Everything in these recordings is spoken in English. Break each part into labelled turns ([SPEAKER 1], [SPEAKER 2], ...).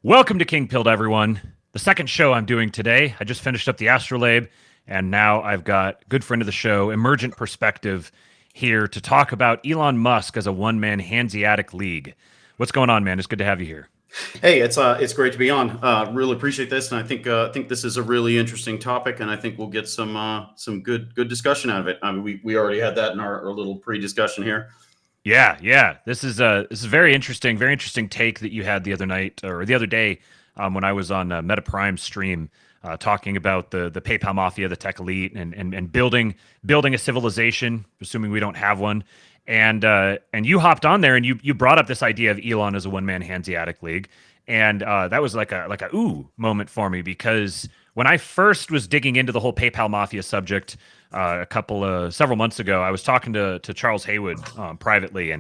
[SPEAKER 1] Welcome to KingPilled, everyone. The second show I'm doing today. I just finished up the Astrolabe, and now I've got good friend of the show, Emergent Perspective, here to talk about Elon Musk as a one-man Hanseatic League. What's going on, man? It's good to have you here.
[SPEAKER 2] Hey, it's great to be on. Really appreciate this, and I think this is a really interesting topic, and I think we'll get some good discussion out of it. I mean, we already had that in our little pre-discussion here.
[SPEAKER 1] Yeah. This is very interesting take that you had the other night or the other day when I was on Meta Prime stream talking about the PayPal mafia, the tech elite, and building a civilization, assuming we don't have one. And you hopped on there and you brought up this idea of Elon as a one man Hanseatic League, and that was like a ooh moment for me because when I first was digging into the whole PayPal mafia subject several months ago, I was talking to Charles Haywood privately,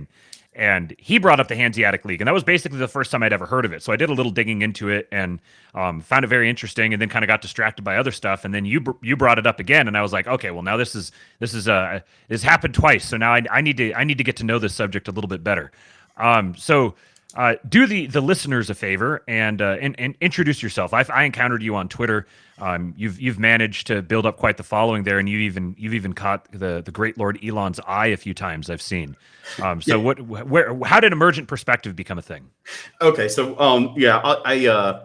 [SPEAKER 1] and he brought up the Hanseatic League, and that was basically the first time I'd ever heard of it. So I did a little digging into it and found it very interesting, and then kind of got distracted by other stuff. And then you brought it up again, and I was like, okay, well now this happened twice, so now I need to get to know this subject a little bit better. Do the listeners a favor and introduce yourself. I encountered you on Twitter. You've managed to build up quite the following there, and you've even caught the great Lord Elon's eye a few times. I've seen.
[SPEAKER 2] Yeah.
[SPEAKER 1] How did Emergent Perspective become a thing?
[SPEAKER 2] Okay, so yeah,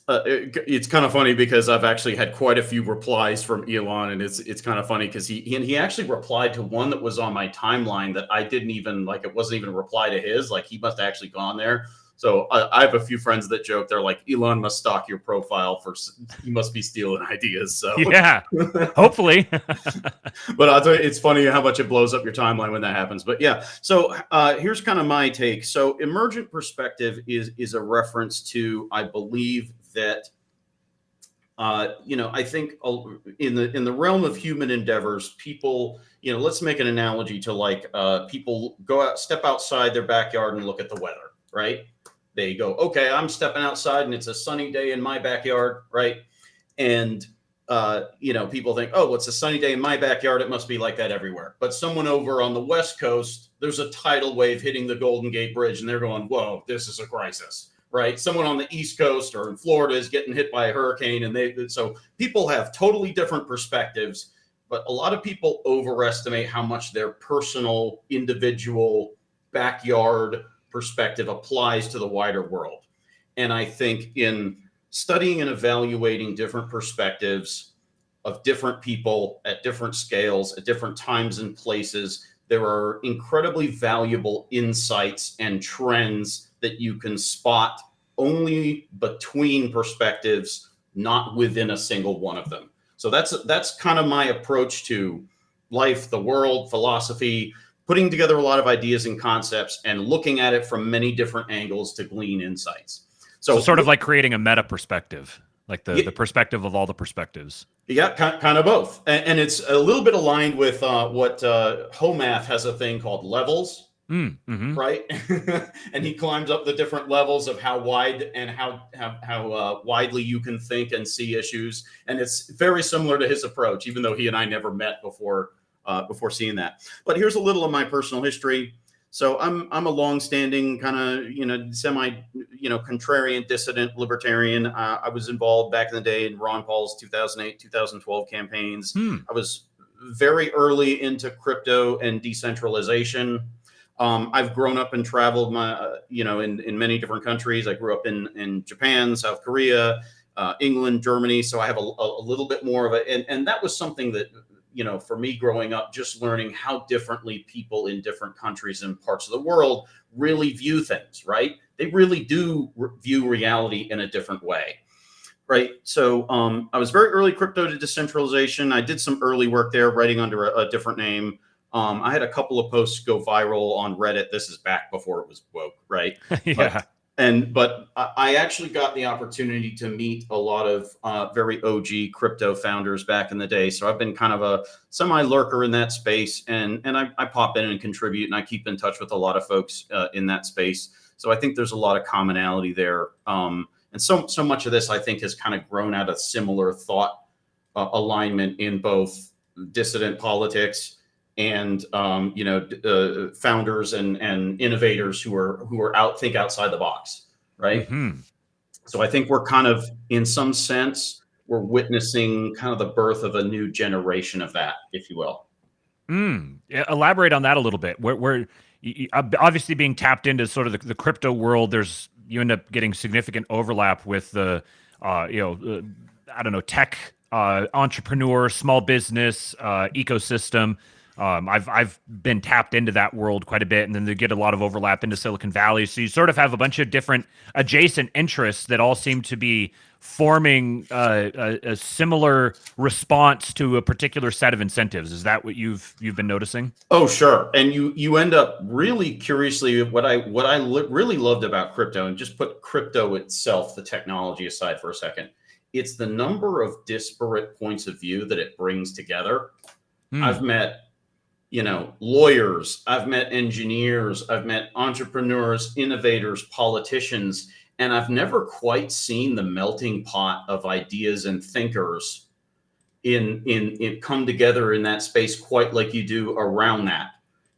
[SPEAKER 2] it's kind of funny because I've actually had quite a few replies from Elon, and it's kind of funny because he actually replied to one that was on my timeline that I didn't even like. It wasn't even a reply to his. Like he must have actually gone there. So I have a few friends that joke. They're like, Elon must stalk your profile he must be stealing ideas. So
[SPEAKER 1] Yeah, hopefully.
[SPEAKER 2] but I'll tell you, it's funny how much it blows up your timeline when that happens. But yeah, so here's kind of my take. So emergent perspective is a reference to, I believe that I think in the realm of human endeavors, people, let's make an analogy to like people step outside their backyard and look at the weather, right? They go, okay, I'm stepping outside and it's a sunny day in my backyard, right? And people think, oh, well, it's a sunny day in my backyard. It must be like that everywhere. But someone over on the West Coast, there's a tidal wave hitting the Golden Gate Bridge, and they're going, whoa, this is a crisis, right? Someone on the East Coast or in Florida is getting hit by a hurricane, and so people have totally different perspectives. But a lot of people overestimate how much their personal, individual backyard perspective applies to the wider world. And I think in studying and evaluating different perspectives of different people at different scales, at different times and places, there are incredibly valuable insights and trends that you can spot only between perspectives, not within a single one of them. So that's kind of my approach to life, the world, philosophy, putting together a lot of ideas and concepts and looking at it from many different angles to glean insights.
[SPEAKER 1] So sort of like creating a meta perspective, like the perspective of all the perspectives.
[SPEAKER 2] Yeah, kind of both. And it's a little bit aligned with what Homath has a thing called levels, right? And he climbs up the different levels of how wide and how widely you can think and see issues. And it's very similar to his approach, even though he and I never met before seeing that. But here's a little of my personal history. So I'm a longstanding kind of semi contrarian, dissident, libertarian. I was involved back in the day in Ron Paul's 2008, 2012 campaigns. I was very early into crypto and decentralization. I've grown up and traveled in many different countries. I grew up in Japan, South Korea, England, Germany. So I have a little bit more of it, and that was something that, for me growing up, just learning how differently people in different countries and parts of the world really view things, right? They really do view reality in a different way, right? So I was very early crypto to decentralization. I did some early work there, writing under a different name. I had a couple of posts go viral on Reddit. This is back before it was woke, right?
[SPEAKER 1] Yeah.
[SPEAKER 2] But I actually got the opportunity to meet a lot of very OG crypto founders back in the day. So I've been kind of a semi lurker in that space, and I pop in and contribute, and I keep in touch with a lot of folks in that space. So I think there's a lot of commonality there. And so much of this, I think, has kind of grown out of similar thought alignment in both dissident politics and founders and innovators who are think outside the box, right? So I think we're kind of, in some sense, we're witnessing kind of the birth of a new generation of that, if you will.
[SPEAKER 1] Yeah, elaborate on that a little bit. Obviously being tapped into sort of the crypto world, you end up getting significant overlap with the, I don't know, tech, entrepreneur, small business, ecosystem. I've been tapped into that world quite a bit, and then they get a lot of overlap into Silicon Valley. So you sort of have a bunch of different adjacent interests that all seem to be forming a similar response to a particular set of incentives. Is that what you've been noticing?
[SPEAKER 2] Oh, sure. And you end up really curiously, really loved about crypto, and just put crypto itself, the technology aside for a second. It's the number of disparate points of view that it brings together. I've met, lawyers, I've met engineers, I've met entrepreneurs, innovators, politicians, and I've never quite seen the melting pot of ideas and thinkers in come together in that space quite like you do around that.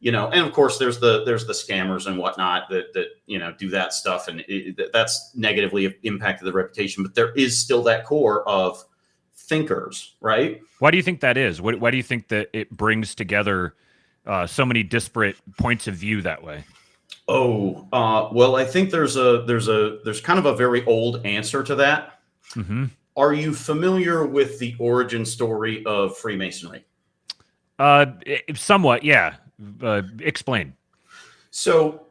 [SPEAKER 2] And of course there's the scammers and whatnot that do that stuff, and that's negatively impacted the reputation, but there is still that core of thinkers, right?
[SPEAKER 1] Why do you think that is? Why do you think that it brings together so many disparate points of view that way?
[SPEAKER 2] Well, I think there's kind of a very old answer to that.
[SPEAKER 1] Mm-hmm.
[SPEAKER 2] Are you familiar with the origin story of Freemasonry?
[SPEAKER 1] Somewhat, yeah. Explain.
[SPEAKER 2] So,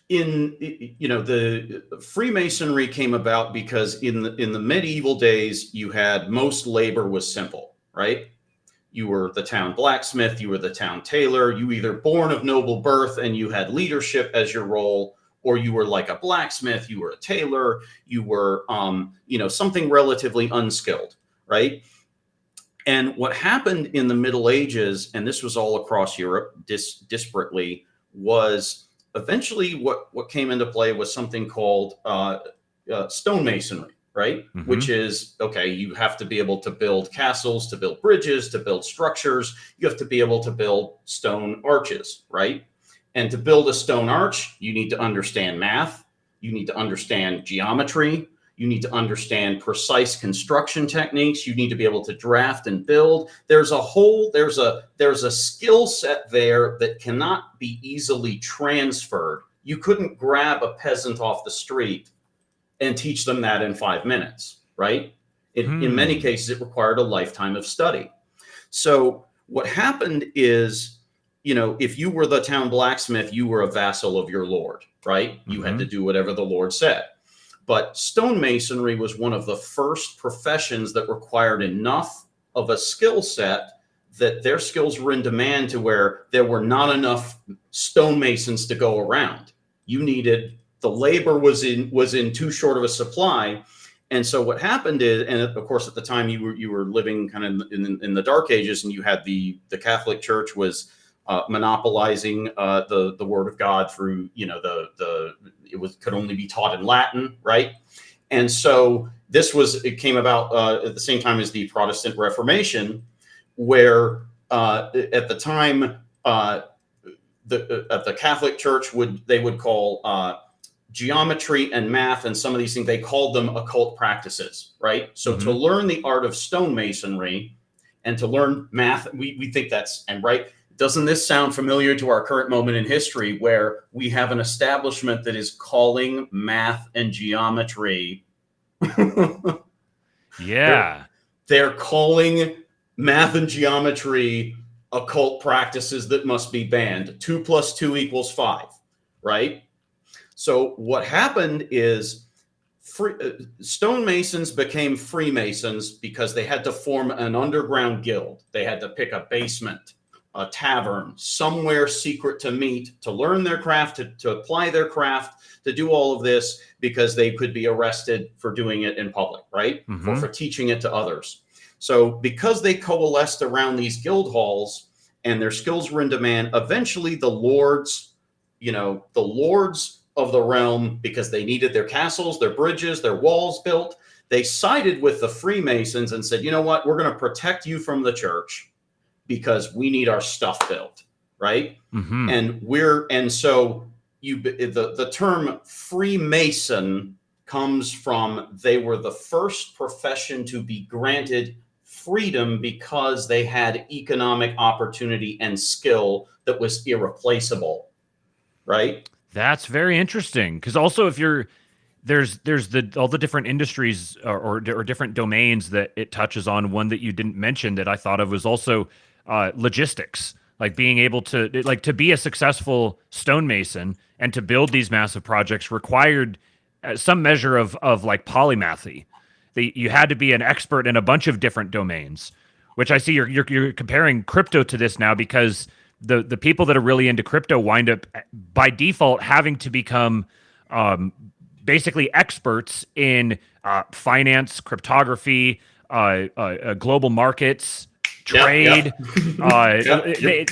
[SPEAKER 2] the Freemasonry came about because in the medieval days, you had, most labor was simple, right? You were the town blacksmith, you were the town tailor, you either born of noble birth and you had leadership as your role, or you were like a blacksmith, you were a tailor, you were, something relatively unskilled, right? And what happened in the Middle Ages, and this was all across Europe disparately, was eventually what came into play was something called stonemasonry, right?
[SPEAKER 1] Mm-hmm.
[SPEAKER 2] Which is, okay, you have to be able to build castles, to build bridges, to build structures. You have to be able to build stone arches, right? And to build a stone arch, you need to understand math. You need to understand geometry. You need to understand precise construction techniques. You need to be able to draft and build. There's a skill set there that cannot be easily transferred. You couldn't grab a peasant off the street and teach them that in 5 minutes, right? In many cases, it required a lifetime of study. So what happened is, if you were the town blacksmith, you were a vassal of your lord, right? You had to do whatever the lord said. But stonemasonry was one of the first professions that required enough of a skill set that their skills were in demand to where there were not enough stonemasons to go around. The labor was in too short of a supply. And so what happened is, and of course at the time you were living kind of in the dark ages, and you had the Catholic Church was monopolizing the word of God through, it could only be taught in Latin, right? And so it came about at the same time as the Protestant Reformation, where at the time the Catholic Church would call geometry and math and some of these things, they called them occult practices, right? So to learn the art of stonemasonry and to learn math, we think right? Doesn't this sound familiar to our current moment in history, where we have an establishment that is calling math and geometry?
[SPEAKER 1] Yeah.
[SPEAKER 2] They're calling math and geometry occult practices that must be banned. 2 + 2 = 5, right? So what happened is stonemasons became Freemasons because they had to form an underground guild. They had to pick a basement, a tavern, somewhere secret to meet, to learn their craft, to apply their craft, to do all of this, because they could be arrested for doing it in public, right? Or for teaching it to others. So because they coalesced around these guild halls and their skills were in demand, eventually the lords of the realm, because they needed their castles, their bridges, their walls built, they sided with the Freemasons and said, you know what, we're going to protect you from the church because we need our stuff built, right? And so the term Freemason comes from they were the first profession to be granted freedom because they had economic opportunity and skill that was irreplaceable, right?
[SPEAKER 1] That's very interesting, because also if you're there's all the different industries or different domains that it touches on. One that you didn't mention that I thought of was also logistics, like being able to to be a successful stonemason and to build these massive projects required some measure of like polymathy. You had to be an expert in a bunch of different domains, which I see you're comparing crypto to this now, because the people that are really into crypto wind up by default having to become basically experts in finance, cryptography, global markets, trade.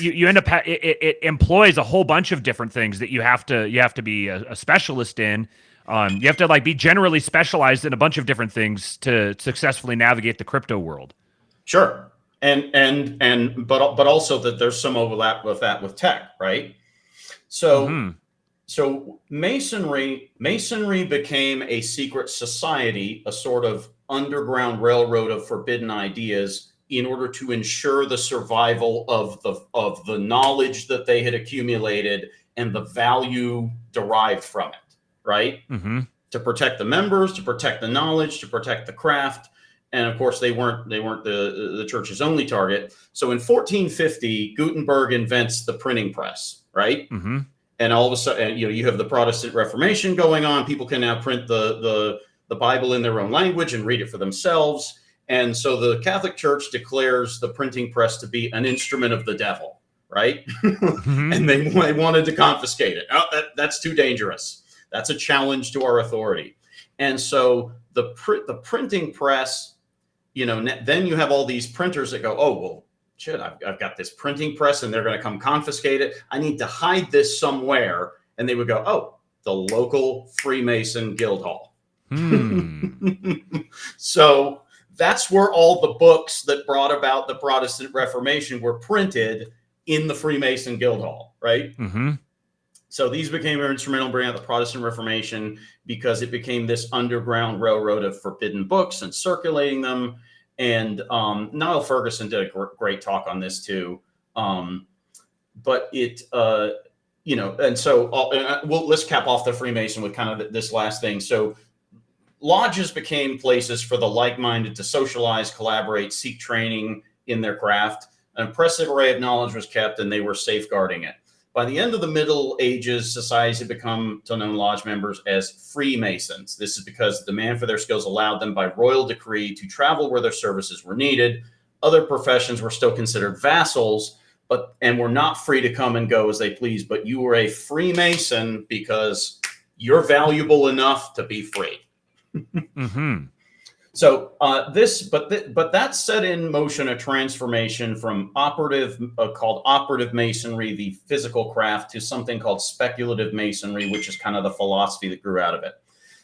[SPEAKER 1] You end up it employs a whole bunch of different things that you have to be a specialist in. You have to like be generally specialized in a bunch of different things to successfully navigate the crypto world.
[SPEAKER 2] Sure. But also that there's some overlap with that with tech, right? So so masonry became a secret society, a sort of underground railroad of forbidden ideas, in order to ensure the survival of the knowledge that they had accumulated and the value derived from it, right? To protect the members, to protect the knowledge, to protect the craft. And of course, they weren't the church's only target. So in 1450, Gutenberg invents the printing press, right? And all of a sudden, you have the Protestant Reformation going on. People can now print the Bible in their own language and read it for themselves. And so the Catholic Church declares the printing press to be an instrument of the devil, right? And they wanted to confiscate it. Oh, that's too dangerous. That's a challenge to our authority. And so the printing press, then you have all these printers that go, oh, well, shit, I've got this printing press and they're going to come confiscate it. I need to hide this somewhere. And they would go, oh, the local Freemason guild hall. So that's where all the books that brought about the Protestant Reformation were printed, in the Freemason guild hall, right? So these became instrumental in bringing out the Protestant Reformation, because it became this underground railroad of forbidden books and circulating them. And Niall Ferguson did a great talk on this too. But it, and so let's cap off the Freemason with kind of this last thing. So lodges became places for the like-minded to socialize, collaborate, seek training in their craft. An impressive array of knowledge was kept, and they were safeguarding it. By the end of the Middle Ages, societies had become to known lodge members as Freemasons. This is because the demand for their skills allowed them by royal decree to travel where their services were needed. Other professions were still considered vassals, and were not free to come and go as they pleased. But you were a Freemason because you're valuable enough to be free. So but that set in motion a transformation from called operative masonry, the physical craft, to something called speculative masonry, which is kind of the philosophy that grew out of it.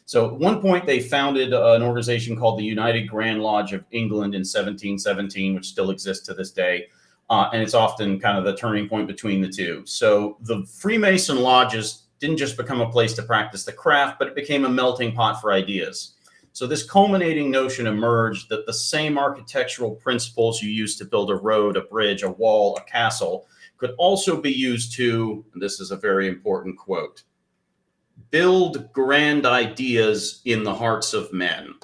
[SPEAKER 2] So at one point they founded an organization called the United Grand Lodge of England in 1717, which still exists to this day. And it's often kind of the turning point between the two. So the Freemason lodges didn't just become a place to practice the craft, but it became a melting pot for ideas. So this culminating notion emerged that the same architectural principles you use to build a road, a bridge, a wall, a castle could also be used to, and this is a very important quote, build grand ideas in the hearts of men,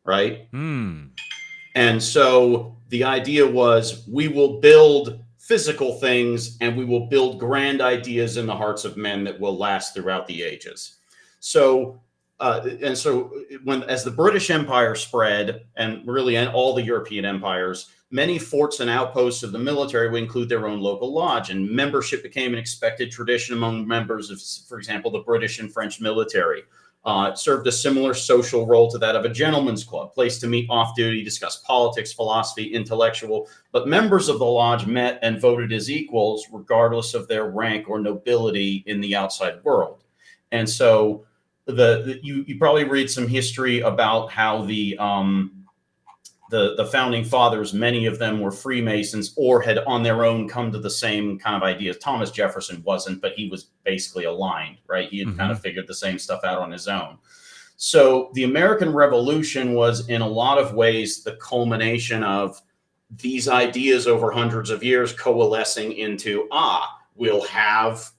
[SPEAKER 2] right? And so the idea was, we will build physical things and we will build grand ideas in the hearts of men that will last throughout the ages. So as the British Empire spread, and really all the European empires, many forts and outposts of the military would include their own local lodge, and membership became an expected tradition among members of, for example, the British and French military. It served a similar social role to that of a gentleman's club, place to meet off duty, discuss politics, philosophy, intellectual. But members of the lodge met and voted as equals, regardless of their rank or nobility in the outside world. And so you probably read some history about how the founding fathers, many of them were Freemasons or had on their own come to the same kind of ideas. Thomas Jefferson wasn't, but he was basically aligned, right? He had kind of figured the same stuff out on his own. So the American Revolution was in a lot of ways the culmination of these ideas over hundreds of years coalescing into, we'll have,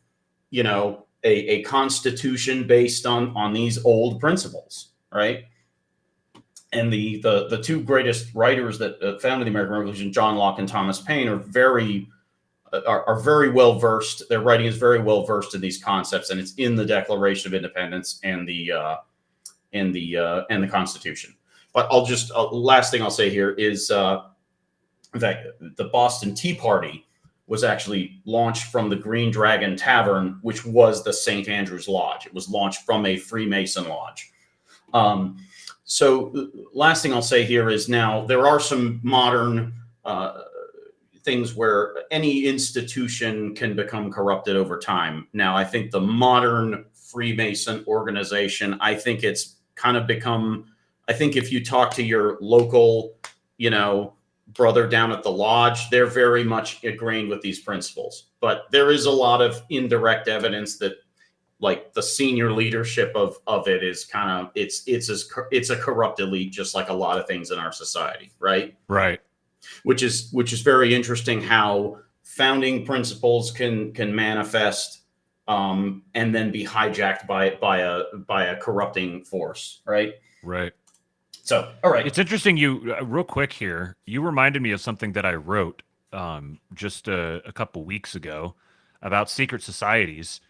[SPEAKER 2] a constitution based on these old principles, right? And the two greatest writers that founded the American Revolution, John Locke and Thomas Paine, are very well versed. Their writing is very well versed in these concepts, and it's in the Declaration of Independence and the Constitution. But last thing I'll say here is, in fact, the Boston Tea Party was actually launched from the Green Dragon Tavern, which was the St. Andrew's Lodge. It was launched from a Freemason lodge. So last thing I'll say here is, now there are some modern things where any institution can become corrupted over time. Now, I think the modern Freemason organization, I think it's kind of become, I think if you talk to your local, brother down at the lodge, they're very much agreeing with these principles. But there is a lot of indirect evidence that, like, the senior leadership of it is kind of, it's a corrupt elite, just like a lot of things in our society, right?
[SPEAKER 1] Right.
[SPEAKER 2] Which is very interesting how founding principles can manifest and then be hijacked by a corrupting force, right?
[SPEAKER 1] Right.
[SPEAKER 2] So, all right.
[SPEAKER 1] It's interesting. You real quick here. You reminded me of something that I wrote just a couple weeks ago about secret societies.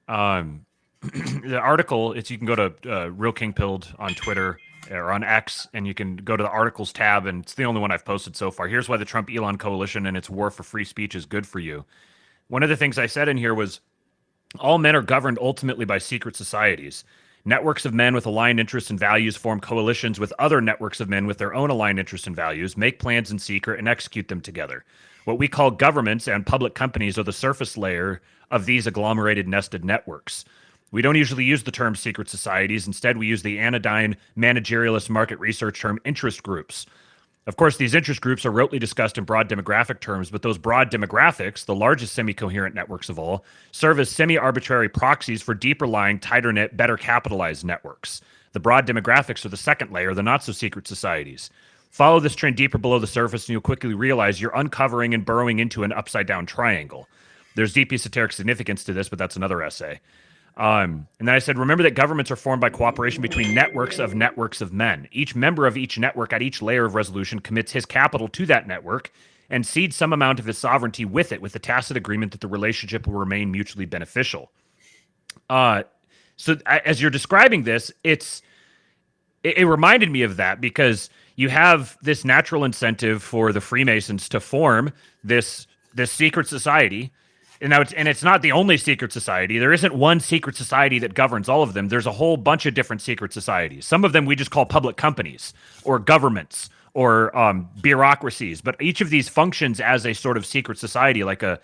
[SPEAKER 1] The article, you can go to Real KingPilled on Twitter or on X, and you can go to the articles tab, and it's the only one I've posted so far. Here's why the Trump-Elon coalition and its war for free speech is good for you. One of the things I said in here was, all men are governed ultimately by secret societies. Networks of men with aligned interests and values form coalitions with other networks of men with their own aligned interests and values, make plans in secret, and execute them together. What we call governments and public companies are the surface layer of these agglomerated nested networks. We don't usually use the term secret societies. Instead, we use the anodyne managerialist market research term interest groups. Of course, these interest groups are rotely discussed in broad demographic terms, but those broad demographics, the largest semi-coherent networks of all, serve as semi-arbitrary proxies for deeper-lying, tighter-knit, better capitalized networks. The broad demographics are the second layer, the not-so-secret societies. Follow this trend deeper below the surface, and you'll quickly realize you're uncovering and burrowing into an upside-down triangle. There's deep esoteric significance to this, but that's another essay. And then I said, remember that governments are formed by cooperation between networks of men. Each member of each network at each layer of resolution commits his capital to that network and cedes some amount of his sovereignty with it, with the tacit agreement that the relationship will remain mutually beneficial. So as you're describing this, it reminded me of that, because you have this natural incentive for the Freemasons to form this secret society. And now it's not the only secret society. There isn't one secret society that governs all of them. There's a whole bunch of different secret societies. Some of them we just call public companies or governments or bureaucracies. But each of these functions as a sort of secret society, like a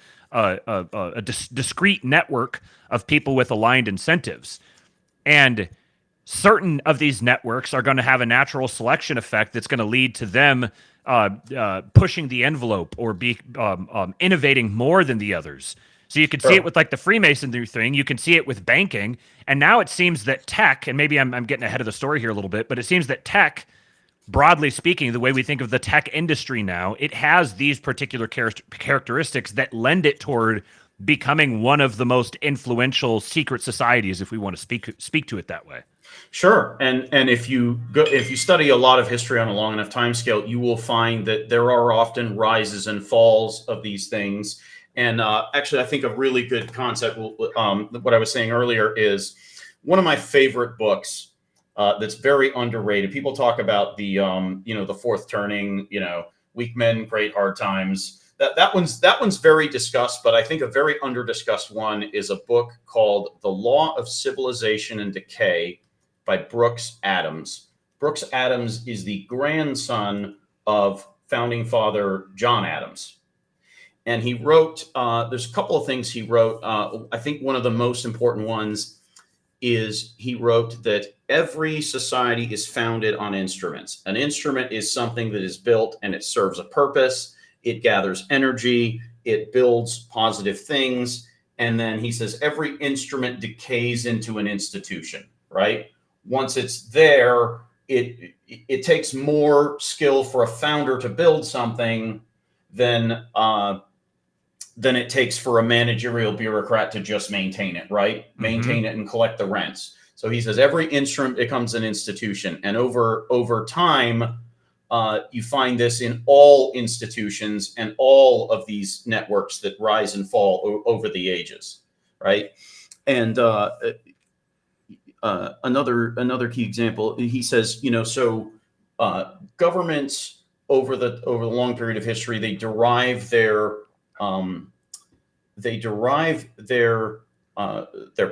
[SPEAKER 1] discrete network of people with aligned incentives. And certain of these networks are going to have a natural selection effect that's going to lead to them pushing the envelope or be innovating more than the others. So you can see it with like the Freemasonry thing. You can see it with banking. And now it seems that tech, and maybe I'm getting ahead of the story here a little bit, but it seems that tech, broadly speaking, the way we think of the tech industry now, it has these particular characteristics that lend it toward becoming one of the most influential secret societies, if we want to speak to it that way.
[SPEAKER 2] Sure, and if you study a lot of history on a long enough time scale, you will find that there are often rises and falls of these things. And actually, I think a really good concept, what I was saying earlier, is one of my favorite books that's very underrated. People talk about the fourth turning, weak men, great hard times. That one's very discussed, but I think a very under-discussed one is a book called The Law of Civilization and Decay by Brooks Adams. Brooks Adams is the grandson of founding father John Adams. And he wrote, there's a couple of things he wrote. I think one of the most important ones is he wrote that every society is founded on instruments. An instrument is something that is built and it serves a purpose. It gathers energy. It builds positive things. And then he says every instrument decays into an institution, right? once it's there, it takes more skill for a founder to build something than it takes for a managerial bureaucrat to just maintain it, right? Maintain it and collect the rents. So he says every instrument becomes an institution, and over time, you find this in all institutions and all of these networks that rise and fall over the ages, right? And another key example, he says, so governments over the long period of history, they derive their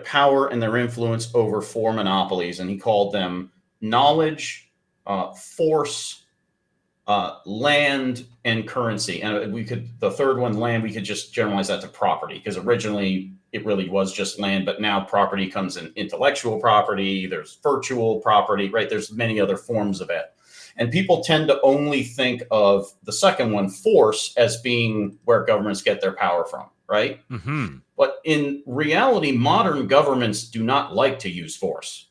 [SPEAKER 2] power and their influence over four monopolies, and he called them knowledge, force, land, and currency. And the third one, land, we could just generalize that to property, because originally it really was just land, but now property comes in intellectual property, there's virtual property, right? There's many other forms of it. And people tend to only think of the second one, force, as being where governments get their power from, right? But in reality, modern governments do not like to use force.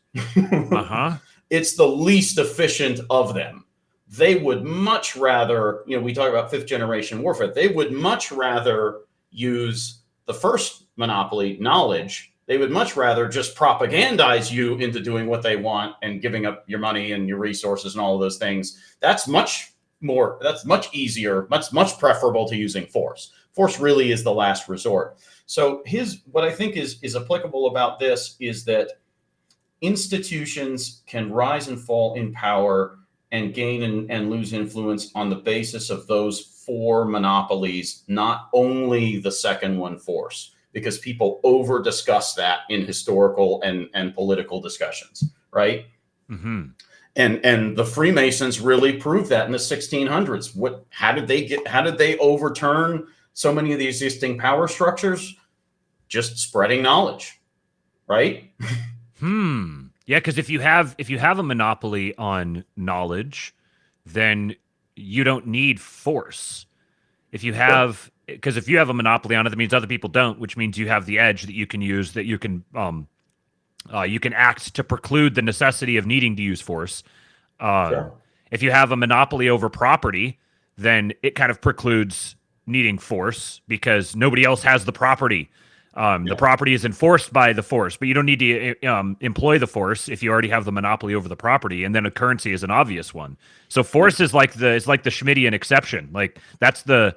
[SPEAKER 2] It's the least efficient of them. They would much rather, we talk about fifth generation warfare, they would much rather use the first monopoly, knowledge. They would much rather just propagandize you into doing what they want and giving up your money and your resources and all of those things. That's much easier, much preferable to using force. Force really is the last resort. So what I think is applicable about this is that institutions can rise and fall in power and gain and lose influence on the basis of those four monopolies, not only the second one, force, because people over discuss that in historical and political discussions, right? And the Freemasons really proved that in the 1600s. How did they overturn so many of the existing power structures? Just spreading knowledge, right?
[SPEAKER 1] Yeah, because if you have a monopoly on knowledge, then you don't need force. If you have a monopoly on it, that means other people don't, which means you have the edge that you can use, that you can act to preclude the necessity of needing to use force. If you have a monopoly over property, then it kind of precludes needing force because nobody else has the property. The property is enforced by the force, but you don't need to employ the force if you already have the monopoly over the property. And then a currency is an obvious one. So force is like the Schmittian exception. Like that's the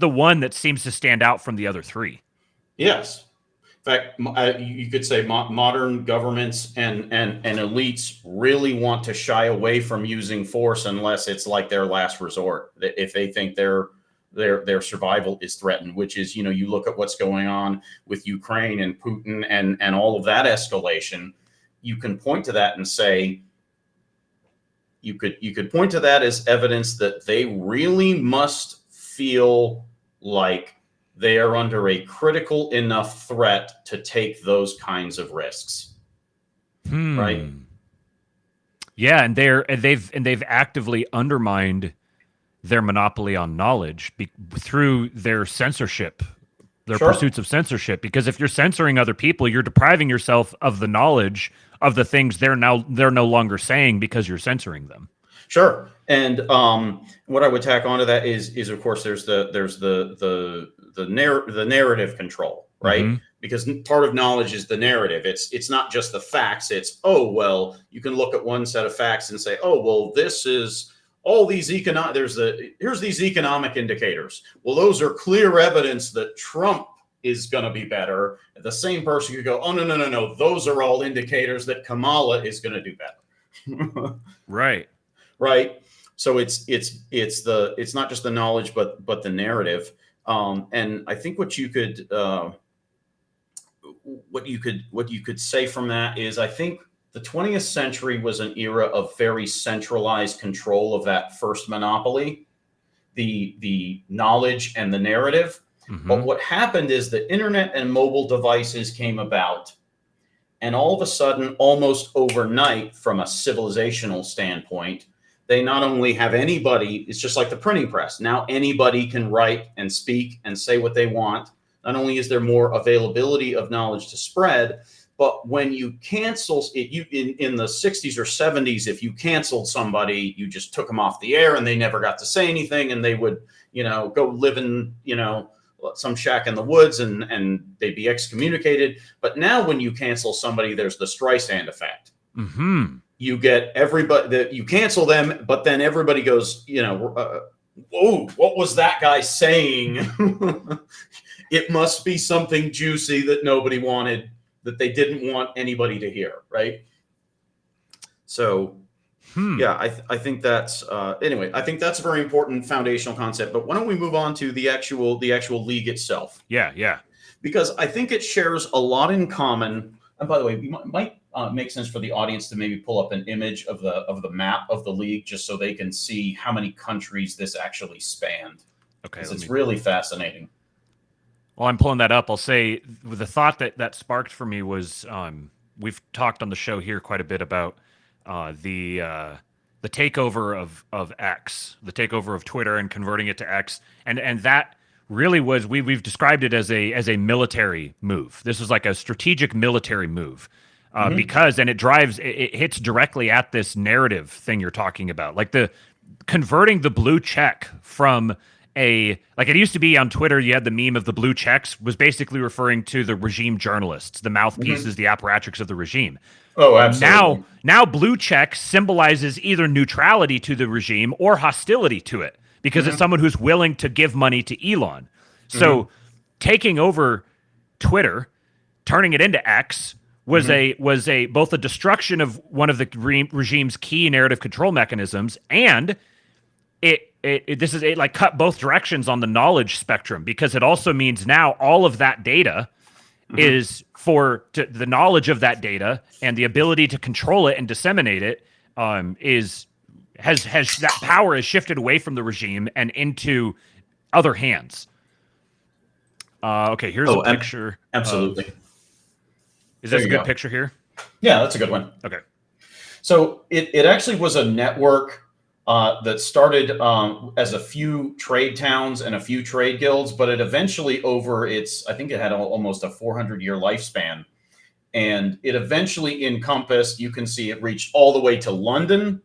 [SPEAKER 1] one that seems to stand out from the other three.
[SPEAKER 2] Yes. In fact, you could say modern governments and elites really want to shy away from using force unless it's like their last resort. If they think their survival is threatened, which is, you look at what's going on with Ukraine and Putin and all of that escalation, you can point to that and say, you could point to that as evidence that they really must feel like they are under a critical enough threat to take those kinds of risks. Right?
[SPEAKER 1] Yeah, and they've actively undermined their monopoly on knowledge through their censorship, their pursuits of censorship. Because if you're censoring other people, you're depriving yourself of the knowledge of the things they're no longer saying because you're censoring them.
[SPEAKER 2] Sure. And what I would tack onto that is of course there's the narrative control, right? Because part of knowledge is the narrative. It's not just the facts. It's, you can look at one set of facts and say, this is all these here's these economic indicators. Well, those are clear evidence that Trump is going to be better. The same person could go, no. Those are all indicators that Kamala is going to do better.
[SPEAKER 3] Right.
[SPEAKER 2] So it's not just the knowledge, but the narrative. And I think what you could say from that is, I think the 20th century was an era of very centralized control of that first monopoly, the knowledge and the narrative. But what happened is the internet and mobile devices came about, and all of a sudden, almost overnight, from a civilizational standpoint, they not only have anybody, it's just like the printing press. Now anybody can write and speak and say what they want. Not only is there more availability of knowledge to spread, But when you cancel it, you in the 60s or 70s, if you canceled somebody, you just took them off the air and they never got to say anything, and they would, go live in, some shack in the woods, and they'd be excommunicated. But now when you cancel somebody, there's the Streisand effect.
[SPEAKER 1] Mm-hmm.
[SPEAKER 2] You get everybody that you cancel them, but then everybody goes, whoa, what was that guy saying? It must be something juicy that nobody wanted, that they didn't want anybody to hear, right? So, yeah, I think that's anyway. I think that's a very important foundational concept. But why don't we move on to the actual league itself?
[SPEAKER 1] Yeah.
[SPEAKER 2] Because I think it shares a lot in common. And by the way, it might make sense for the audience to maybe pull up an image of the map of the league, just so they can see how many countries this actually spanned.
[SPEAKER 1] Okay,
[SPEAKER 2] it's really fascinating.
[SPEAKER 1] While I'm pulling that up, I'll say the thought that sparked for me was we've talked on the show here quite a bit about the takeover of X, the takeover of Twitter and converting it to X, and that really was we've described it as a military move. This was like a strategic military move because it hits directly at this narrative thing you're talking about, like the converting the blue check from like it used to be on Twitter, you had the meme of the blue checks was basically referring to the regime journalists, the mouthpieces, the apparatchiks of the regime.
[SPEAKER 2] Oh, absolutely.
[SPEAKER 1] Now blue check symbolizes either neutrality to the regime or hostility to it, because it's someone who's willing to give money to Elon. So taking over Twitter, turning it into X was both a destruction of one of the regime's key narrative control mechanisms, and it like cut both directions on the knowledge spectrum, because it also means now all of that data is the knowledge of that data and the ability to control it and disseminate it has that power has shifted away from the regime and into other hands. Okay, here's a picture.
[SPEAKER 2] Absolutely.
[SPEAKER 1] Is this a good picture here?
[SPEAKER 2] Yeah, that's a good one.
[SPEAKER 1] Okay.
[SPEAKER 2] So it actually was a network that started as a few trade towns and a few trade guilds, but it eventually I think it had almost a 400-year lifespan. And it eventually encompassed, you can see it reached all the way to London,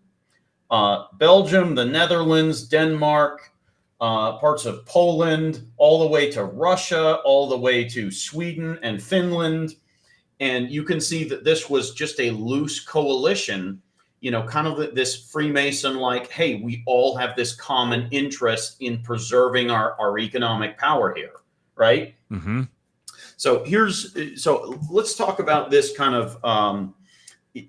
[SPEAKER 2] Belgium, the Netherlands, Denmark, parts of Poland, all the way to Russia, all the way to Sweden and Finland. And you can see that this was just a loose coalition, kind of this Freemason-like, hey, we all have this common interest in preserving our economic power here, right?
[SPEAKER 1] Mm-hmm.
[SPEAKER 2] So let's talk about this kind of,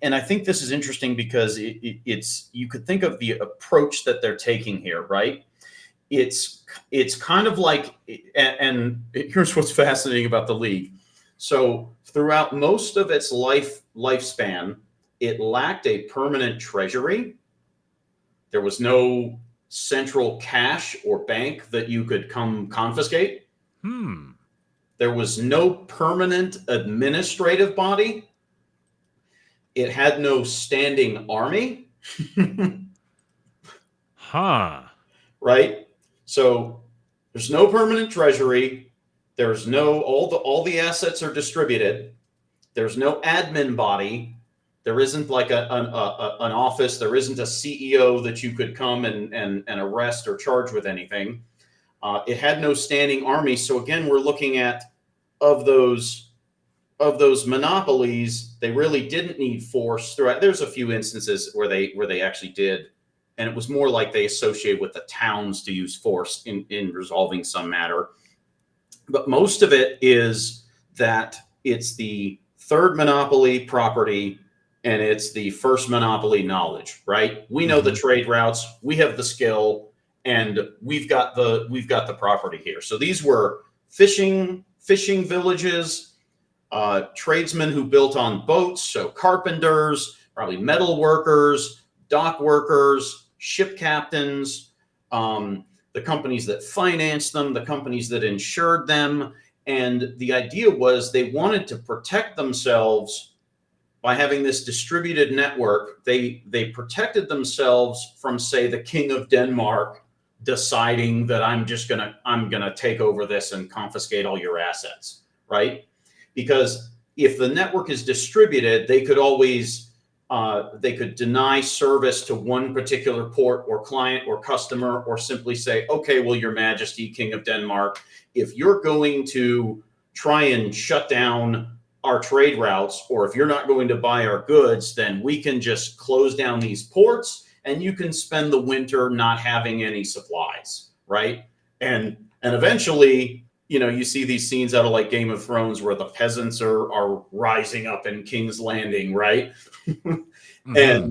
[SPEAKER 2] and I think this is interesting because it's you could think of the approach that they're taking here, right? It's kind of like, and here's what's fascinating about the league. So throughout most of its lifespan, it lacked a permanent treasury. There was no central cash or bank that you could come confiscate. There was no permanent administrative body. It had no standing army. Right? So there's no permanent treasury. There's no all the assets are distributed. There's no admin body. There isn't like an office. There isn't a CEO that you could come and arrest or charge with anything. It had no standing army. So again, we're looking at of those monopolies, they really didn't need force throughout. There's a few instances where they actually did, and it was more like they associated with the towns to use force in resolving some matter. But most of it is that it's the third monopoly, property, and it's the first monopoly, knowledge, right? We know the trade routes, we have the skill, and we've got the property here. So these were fishing villages, tradesmen who built on boats, so carpenters, probably metal workers, dock workers, ship captains, the companies that financed them, the companies that insured them. And the idea was they wanted to protect themselves by having this distributed network. They protected themselves from, say, the King of Denmark deciding that I'm gonna take over this and confiscate all your assets, right? Because if the network is distributed, they could always they could deny service to one particular port or client or customer, or simply say, okay, well, Your Majesty, King of Denmark, if you're going to try and shut down our trade routes, or if you're not going to buy our goods, then we can just close down these ports and you can spend the winter not having any supplies, right? And eventually, you see these scenes out of like Game of Thrones where the peasants are rising up in King's Landing, right? Mm-hmm.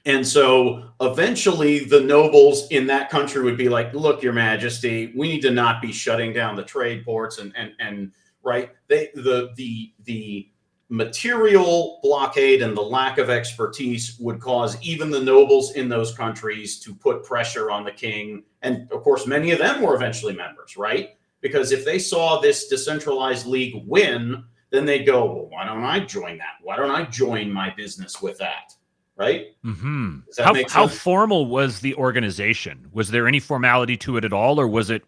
[SPEAKER 2] And so eventually the nobles in that country would be like, look, Your Majesty, we need to not be shutting down the trade ports and right. The material blockade and the lack of expertise would cause even the nobles in those countries to put pressure on the king. And of course, many of them were eventually members, right? Because if they saw this decentralized league win, then they'd go, well, why don't I join that? Why don't I join my business with that? Right?
[SPEAKER 1] Mm-hmm.
[SPEAKER 2] Does that make sense?
[SPEAKER 1] How formal was the organization? Was there any formality to it at all, or was it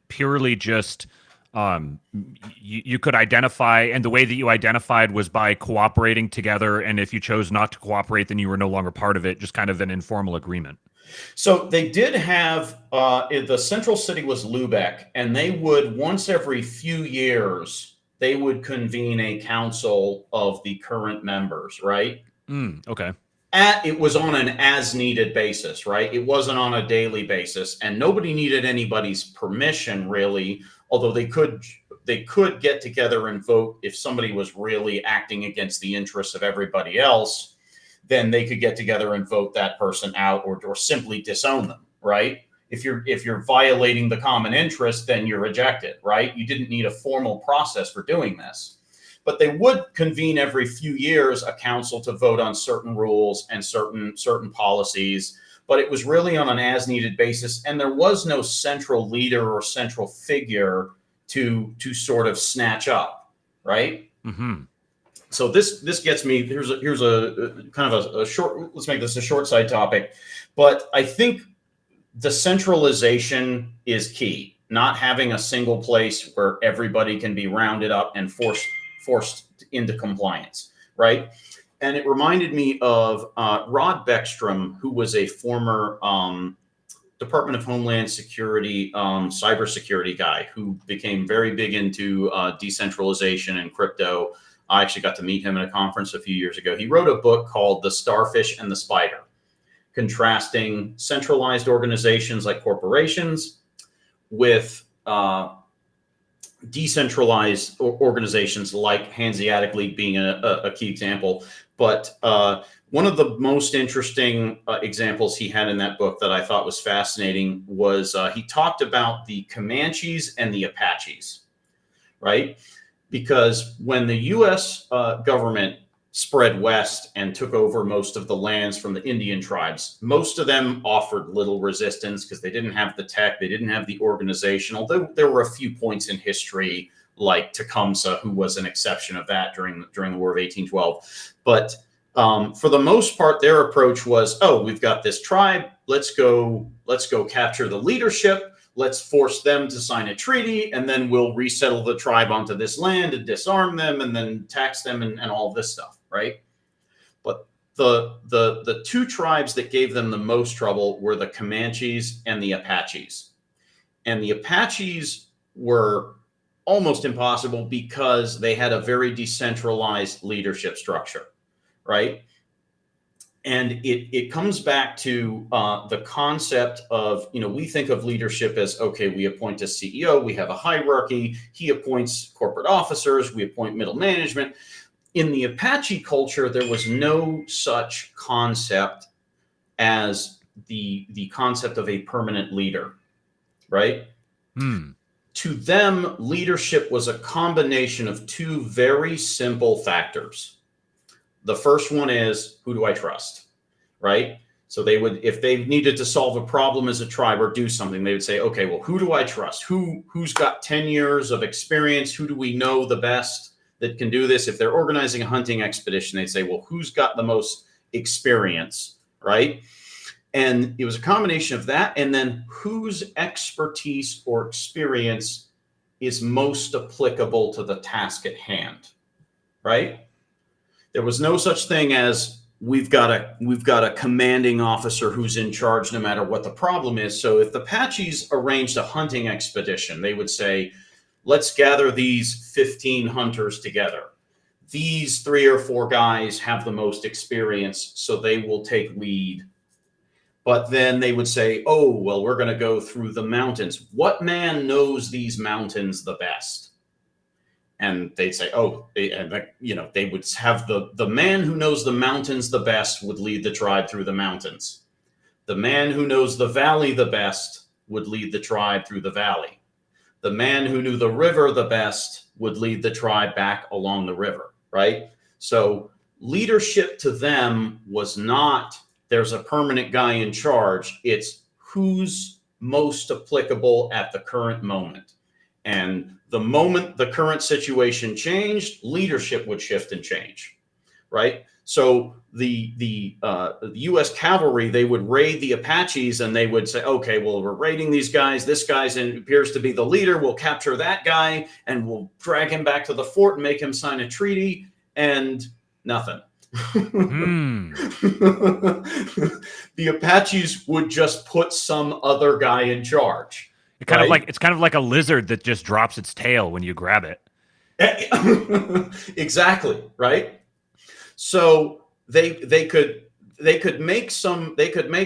[SPEAKER 1] purely just you could identify, and the way that you identified was by cooperating together, and if you chose not to cooperate, then you were no longer part of it, just kind of an informal agreement?
[SPEAKER 2] So they did have the central city was Lübeck, and they would once every few years they would convene a council of the current members, right?
[SPEAKER 1] Okay.
[SPEAKER 2] It was on an as needed basis, right? It wasn't on a daily basis, and nobody needed anybody's permission really, although they could get together and vote if somebody was really acting against the interests of everybody else. Then they could get together and vote that person out, or simply disown them, right? If you're violating the common interest, then you're ejected, right? You didn't need a formal process for doing this. But they would convene every few years a council to vote on certain rules and certain policies, but it was really on an as-needed basis, and there was no central leader or central figure to sort of snatch up, right?
[SPEAKER 1] Mm-hmm.
[SPEAKER 2] So this gets me. Here's a kind of a short. Let's make this a short side topic, but I think decentralization is key. Not having a single place where everybody can be rounded up and forced into compliance, right? And it reminded me of Rod Beckstrom, who was a former Department of Homeland Security cybersecurity guy who became very big into decentralization and crypto. I actually got to meet him at a conference a few years ago. He wrote a book called The Starfish and the Spider, contrasting centralized organizations like corporations with decentralized organizations like Hanseatic League being a key example. But one of the most interesting examples he had in that book that I thought was fascinating was he talked about the Comanches and the Apaches, right? Because when the U.S. Government spread west and took over most of the lands from the Indian tribes, most of them offered little resistance because they didn't have the tech, they didn't have the organization, although there were a few points in history like Tecumseh, who was an exception of that during the War of 1812. But for the most part, their approach was, oh, we've got this tribe, let's go capture the leadership, let's force them to sign a treaty, and then we'll resettle the tribe onto this land and disarm them and then tax them and all this stuff, right? But the two tribes that gave them the most trouble were the Comanches and the Apaches. And the Apaches were almost impossible because they had a very decentralized leadership structure, right? And it comes back to the concept of, we think of leadership as, okay, we appoint a CEO, we have a hierarchy, he appoints corporate officers, we appoint middle management. In the Apache culture, there was no such concept as the concept of a permanent leader, right? To them, leadership was a combination of two very simple factors. The first one is, who do I trust, right? So they would, if they needed to solve a problem as a tribe or do something, they would say, okay, well, who do I trust? Who's got 10 years of experience? Who do we know the best that can do this? If they're organizing a hunting expedition, they'd say, well, who's got the most experience, right? And it was a combination of that, and then whose expertise or experience is most applicable to the task at hand. right? There was no such thing as we've got a commanding officer who's in charge no matter what the problem is. So if the Apaches arranged a hunting expedition, they would say, let's gather these 15 hunters together. These 3 or 4 guys have the most experience, so they will take lead. But then they would say, oh, well, we're going to go through the mountains. What man knows these mountains the best? And they'd say, oh, they would have the man who knows the mountains the best would lead the tribe through the mountains. The man who knows the valley the best would lead the tribe through the valley. The man who knew the river the best would lead the tribe back along the river, right? So leadership to them was not, there's a permanent guy in charge. It's who's most applicable at the current moment. And the moment the current situation changed, leadership would shift and change, right? So the U.S. cavalry, they would raid the Apaches and they would say, okay, well, we're raiding these guys. This guy appears to be the leader. We'll capture that guy and we'll drag him back to the fort and make him sign a treaty, and nothing. The Apaches would just put some other guy in charge.
[SPEAKER 1] It's kind of like a lizard that just drops its tail when you grab it.
[SPEAKER 2] Exactly, right? So they could make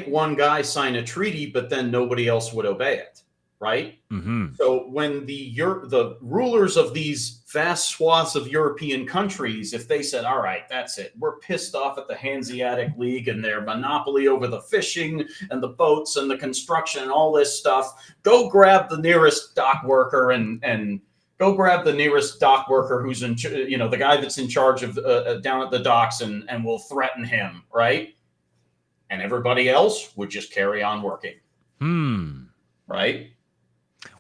[SPEAKER 2] one guy sign a treaty, but then nobody else would obey it, right?
[SPEAKER 1] Mm-hmm.
[SPEAKER 2] So when the rulers of these vast swaths of European countries, if they said, all right, that's it, we're pissed off at the Hanseatic League and their monopoly over the fishing and the boats and the construction and all this stuff, go grab the nearest dock worker and go grab the nearest dock worker who's the guy that's in charge of down at the docks, and we'll threaten him, right? And everybody else would just carry on working. Right?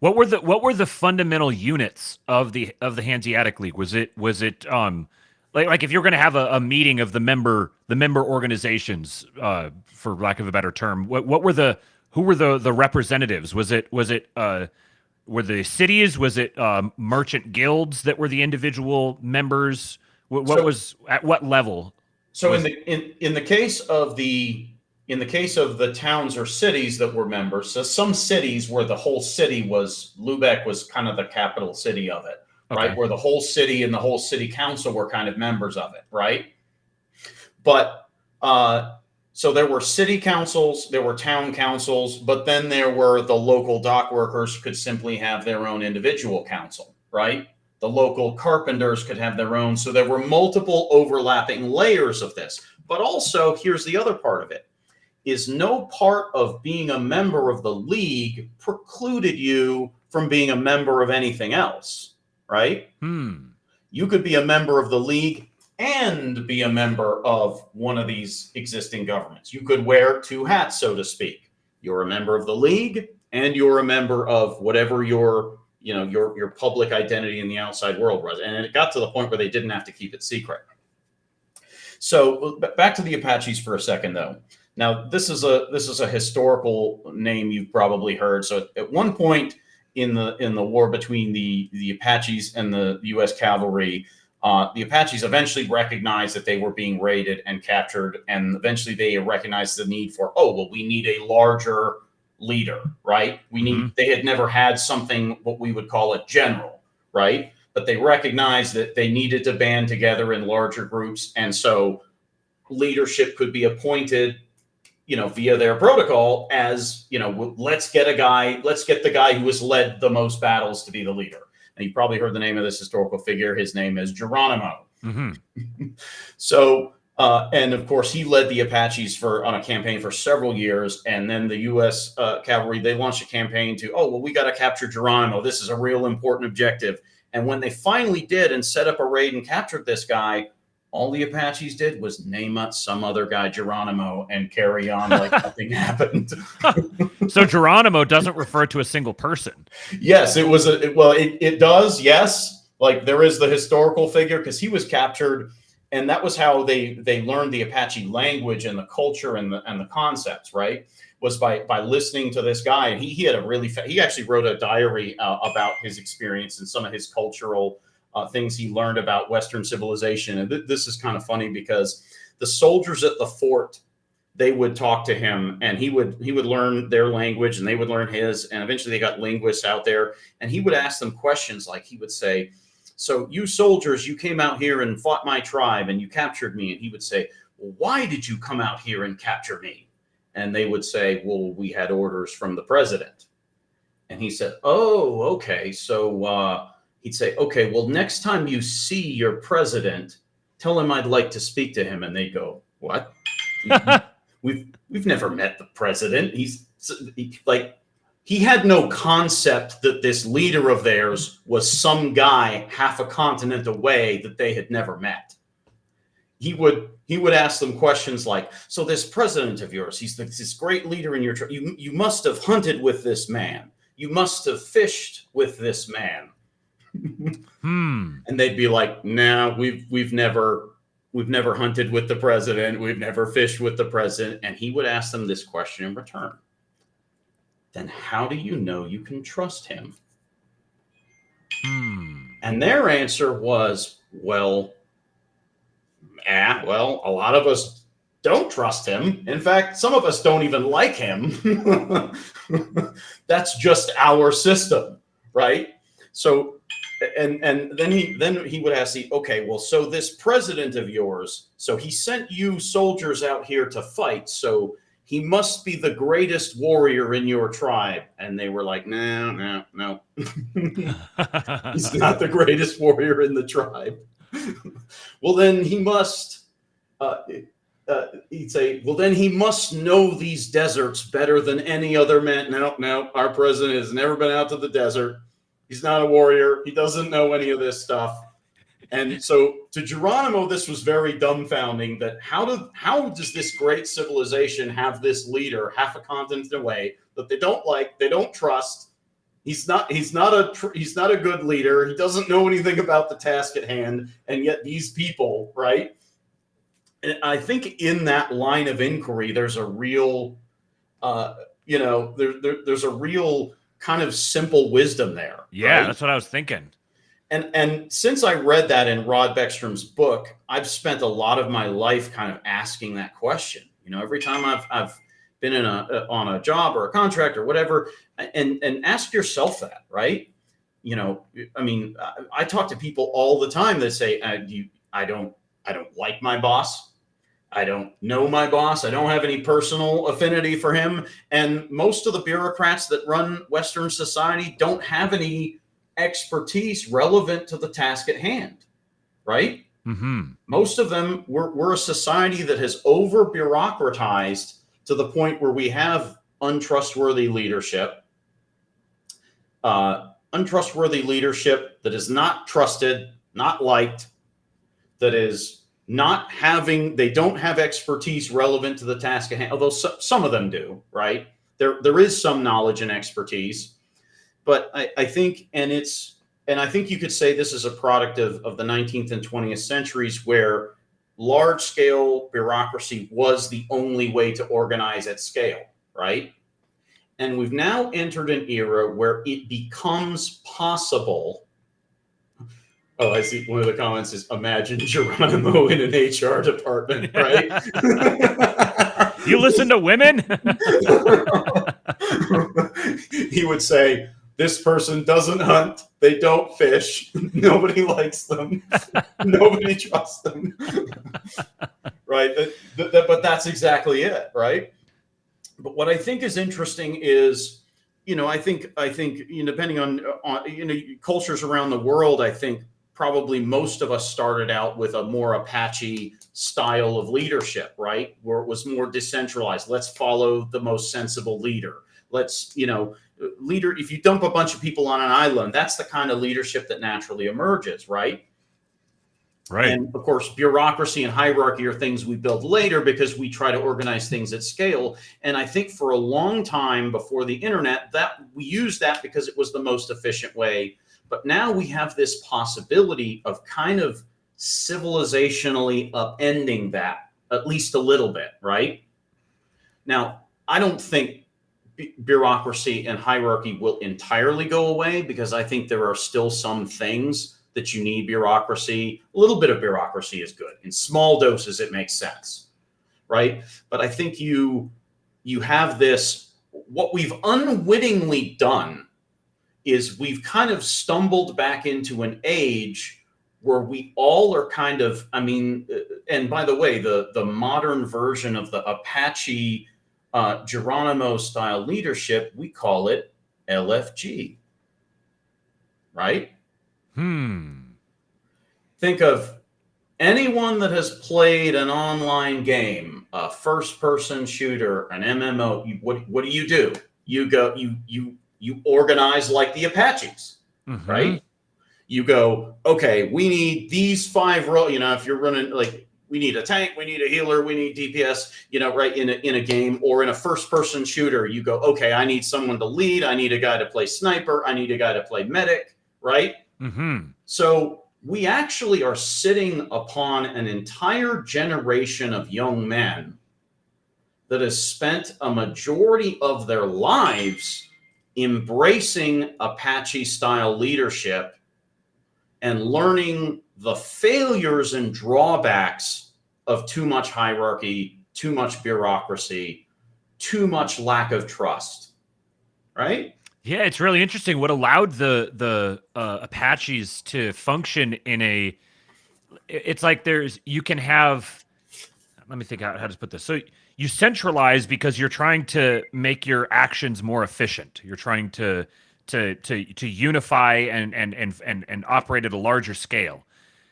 [SPEAKER 1] What were the fundamental units of the Hanseatic League? Was it like if you're going to have a meeting of the member organizations, for lack of a better term, who were the representatives? Were the cities? Was it merchant guilds that were the individual members? What was at what level?
[SPEAKER 2] So in the case of the towns or cities that were members, so some cities where the whole city was, Lübeck was kind of the capital city of it, right?
[SPEAKER 1] Okay.
[SPEAKER 2] Where the whole city and the whole city council were kind of members of it, right? But so there were city councils, there were town councils, but then there were the local dock workers could simply have their own individual council, right? The local carpenters could have their own. So there were multiple overlapping layers of this. But also, here's the other part of it, is no part of being a member of the league precluded you from being a member of anything else, right? You could be a member of the league and be a member of one of these existing governments. You could wear 2 hats, so to speak. You're a member of the league and you're a member of whatever your public identity in the outside world was. And it got to the point where they didn't have to keep it secret. So back to the Apaches for a second, though. Now, this is a historical name you've probably heard. So at one point in the war between the Apaches and the U.S. cavalry, the Apaches eventually recognized that they were being raided and captured, and eventually they recognized the need for, we need a larger leader, right? They had never had something, what we would call a general, right? But they recognized that they needed to band together in larger groups, and so leadership could be appointed, via their protocol as, let's get the guy who has led the most battles to be the leader. And you've probably heard the name of this historical figure. His name is Geronimo. So, and of course, he led the Apaches on a campaign for several years. And then the U.S. cavalry, they launched a campaign to, we got to capture Geronimo. This is a real important objective. And when they finally did and set up a raid and captured this guy, all the Apaches did was name up some other guy Geronimo and carry on like nothing happened.
[SPEAKER 1] So Geronimo doesn't refer to a single person.
[SPEAKER 2] Yes, it does. Yes. Like there is the historical figure because he was captured, and that was how they learned the Apache language and the culture and the concepts, right? Was by listening to this guy. And he had he actually wrote a diary about his experience and some of his cultural things he learned about Western civilization. And this is kind of funny because the soldiers at the fort, they would talk to him, and he would learn their language and they would learn his. And eventually they got linguists out there, and he would ask them questions like, he would say, so you soldiers, you came out here and fought my tribe and you captured me. And he would say, well, why did you come out here and capture me? And they would say, well, we had orders from the president. And he said, oh, okay. So he'd say, okay, well, next time you see your president, tell him I'd like to speak to him. And they go, what? We've never met the president. He had no concept that this leader of theirs was some guy half a continent away that they had never met. He would ask them questions like, so this president of yours, he's this great leader in your tribe. You must have hunted with this man. You must have fished with this man. And they'd be like, no, we've never hunted with the president. We've never fished with the president. And he would ask them this question in return. Then how do you know you can trust him? And their answer was, well, a lot of us don't trust him. In fact, some of us don't even like him. That's just our system, right? So, and then he would ask, okay, well, so this president of yours, so he sent you soldiers out here to fight, so he must be the greatest warrior in your tribe. And they were like, no. He's not the greatest warrior in the tribe. Well, then he must, he'd say, well, then he must know these deserts better than any other man. No, our president has never been out to the desert. He's not a warrior. He doesn't know any of this stuff. And so to Geronimo, this was very dumbfounding that how does this great civilization have this leader half a continent away that they don't like, they don't trust. He's not a good leader. He doesn't know anything about the task at hand. And yet these people, right? And I think in that line of inquiry, there's a real, there's a real kind of simple wisdom there.
[SPEAKER 1] Yeah,
[SPEAKER 2] right?
[SPEAKER 1] That's what I was thinking.
[SPEAKER 2] And since I read that in Rod Beckstrom's book, I've spent a lot of my life kind of asking that question. Every time I've been on a job or a contract or whatever, and ask yourself that, right? I talk to people all the time that say, I don't like my boss. I don't know my boss. I don't have any personal affinity for him. And most of the bureaucrats that run Western society don't have any expertise relevant to the task at hand, right? Most of them, we're a society that has over bureaucratized to the point where we have untrustworthy leadership that is not trusted, not liked, that is not having, they don't have expertise relevant to the task at hand, although some of them do, right? There is some knowledge and expertise, but I think, and I think you could say this is a product of the 19th and 20th centuries where large scale bureaucracy was the only way to organize at scale, right? And we've now entered an era where it becomes possible. Oh, I see. One of the comments is, imagine Geronimo in an HR department, right?
[SPEAKER 1] You listen to women?
[SPEAKER 2] He would say, this person doesn't hunt. They don't fish. Nobody likes them. Nobody trusts them. Right? But that's exactly it, right? But what I think is interesting is, I think depending on cultures around the world, I think probably most of us started out with a more Apache style of leadership, right? Where it was more decentralized. Let's follow the most sensible leader. Let's, leader, if you dump a bunch of people on an island, that's the kind of leadership that naturally emerges, right?
[SPEAKER 1] Right.
[SPEAKER 2] And of course, bureaucracy and hierarchy are things we build later because we try to organize things at scale. And I think for a long time before the internet, that we used that because it was the most efficient way. But now we have this possibility of kind of civilizationally upending that, at least a little bit, right? Now, I don't think bureaucracy and hierarchy will entirely go away because I think there are still some things that you need bureaucracy. A little bit of bureaucracy is good. In small doses, it makes sense, right? But I think you have this, what we've unwittingly done is we've kind of stumbled back into an age where we all are kind of, I mean, and by the way, the modern version of the Apache Geronimo style leadership, we call it LFG, right? Think of anyone that has played an online game, a first person shooter, an MMO. What do? You go, you organize like the Apaches, right? You go, okay, we need these 5 roles. You know, if you're running, like, we need a tank, we need a healer, we need DPS, you know, right, in a game. Or in a first person shooter, you go, okay, I need someone to lead, I need a guy to play sniper, I need a guy to play medic, right? So we actually are sitting upon an entire generation of young men that has spent a majority of their lives embracing Apache style leadership and learning the failures and drawbacks of too much hierarchy, too much bureaucracy, too much lack of trust, right?
[SPEAKER 1] Yeah, it's really interesting what allowed the Apaches to function in a. It's like you can have. Let me think how to put this. So you centralize because you're trying to make your actions more efficient. You're trying to unify and operate at a larger scale.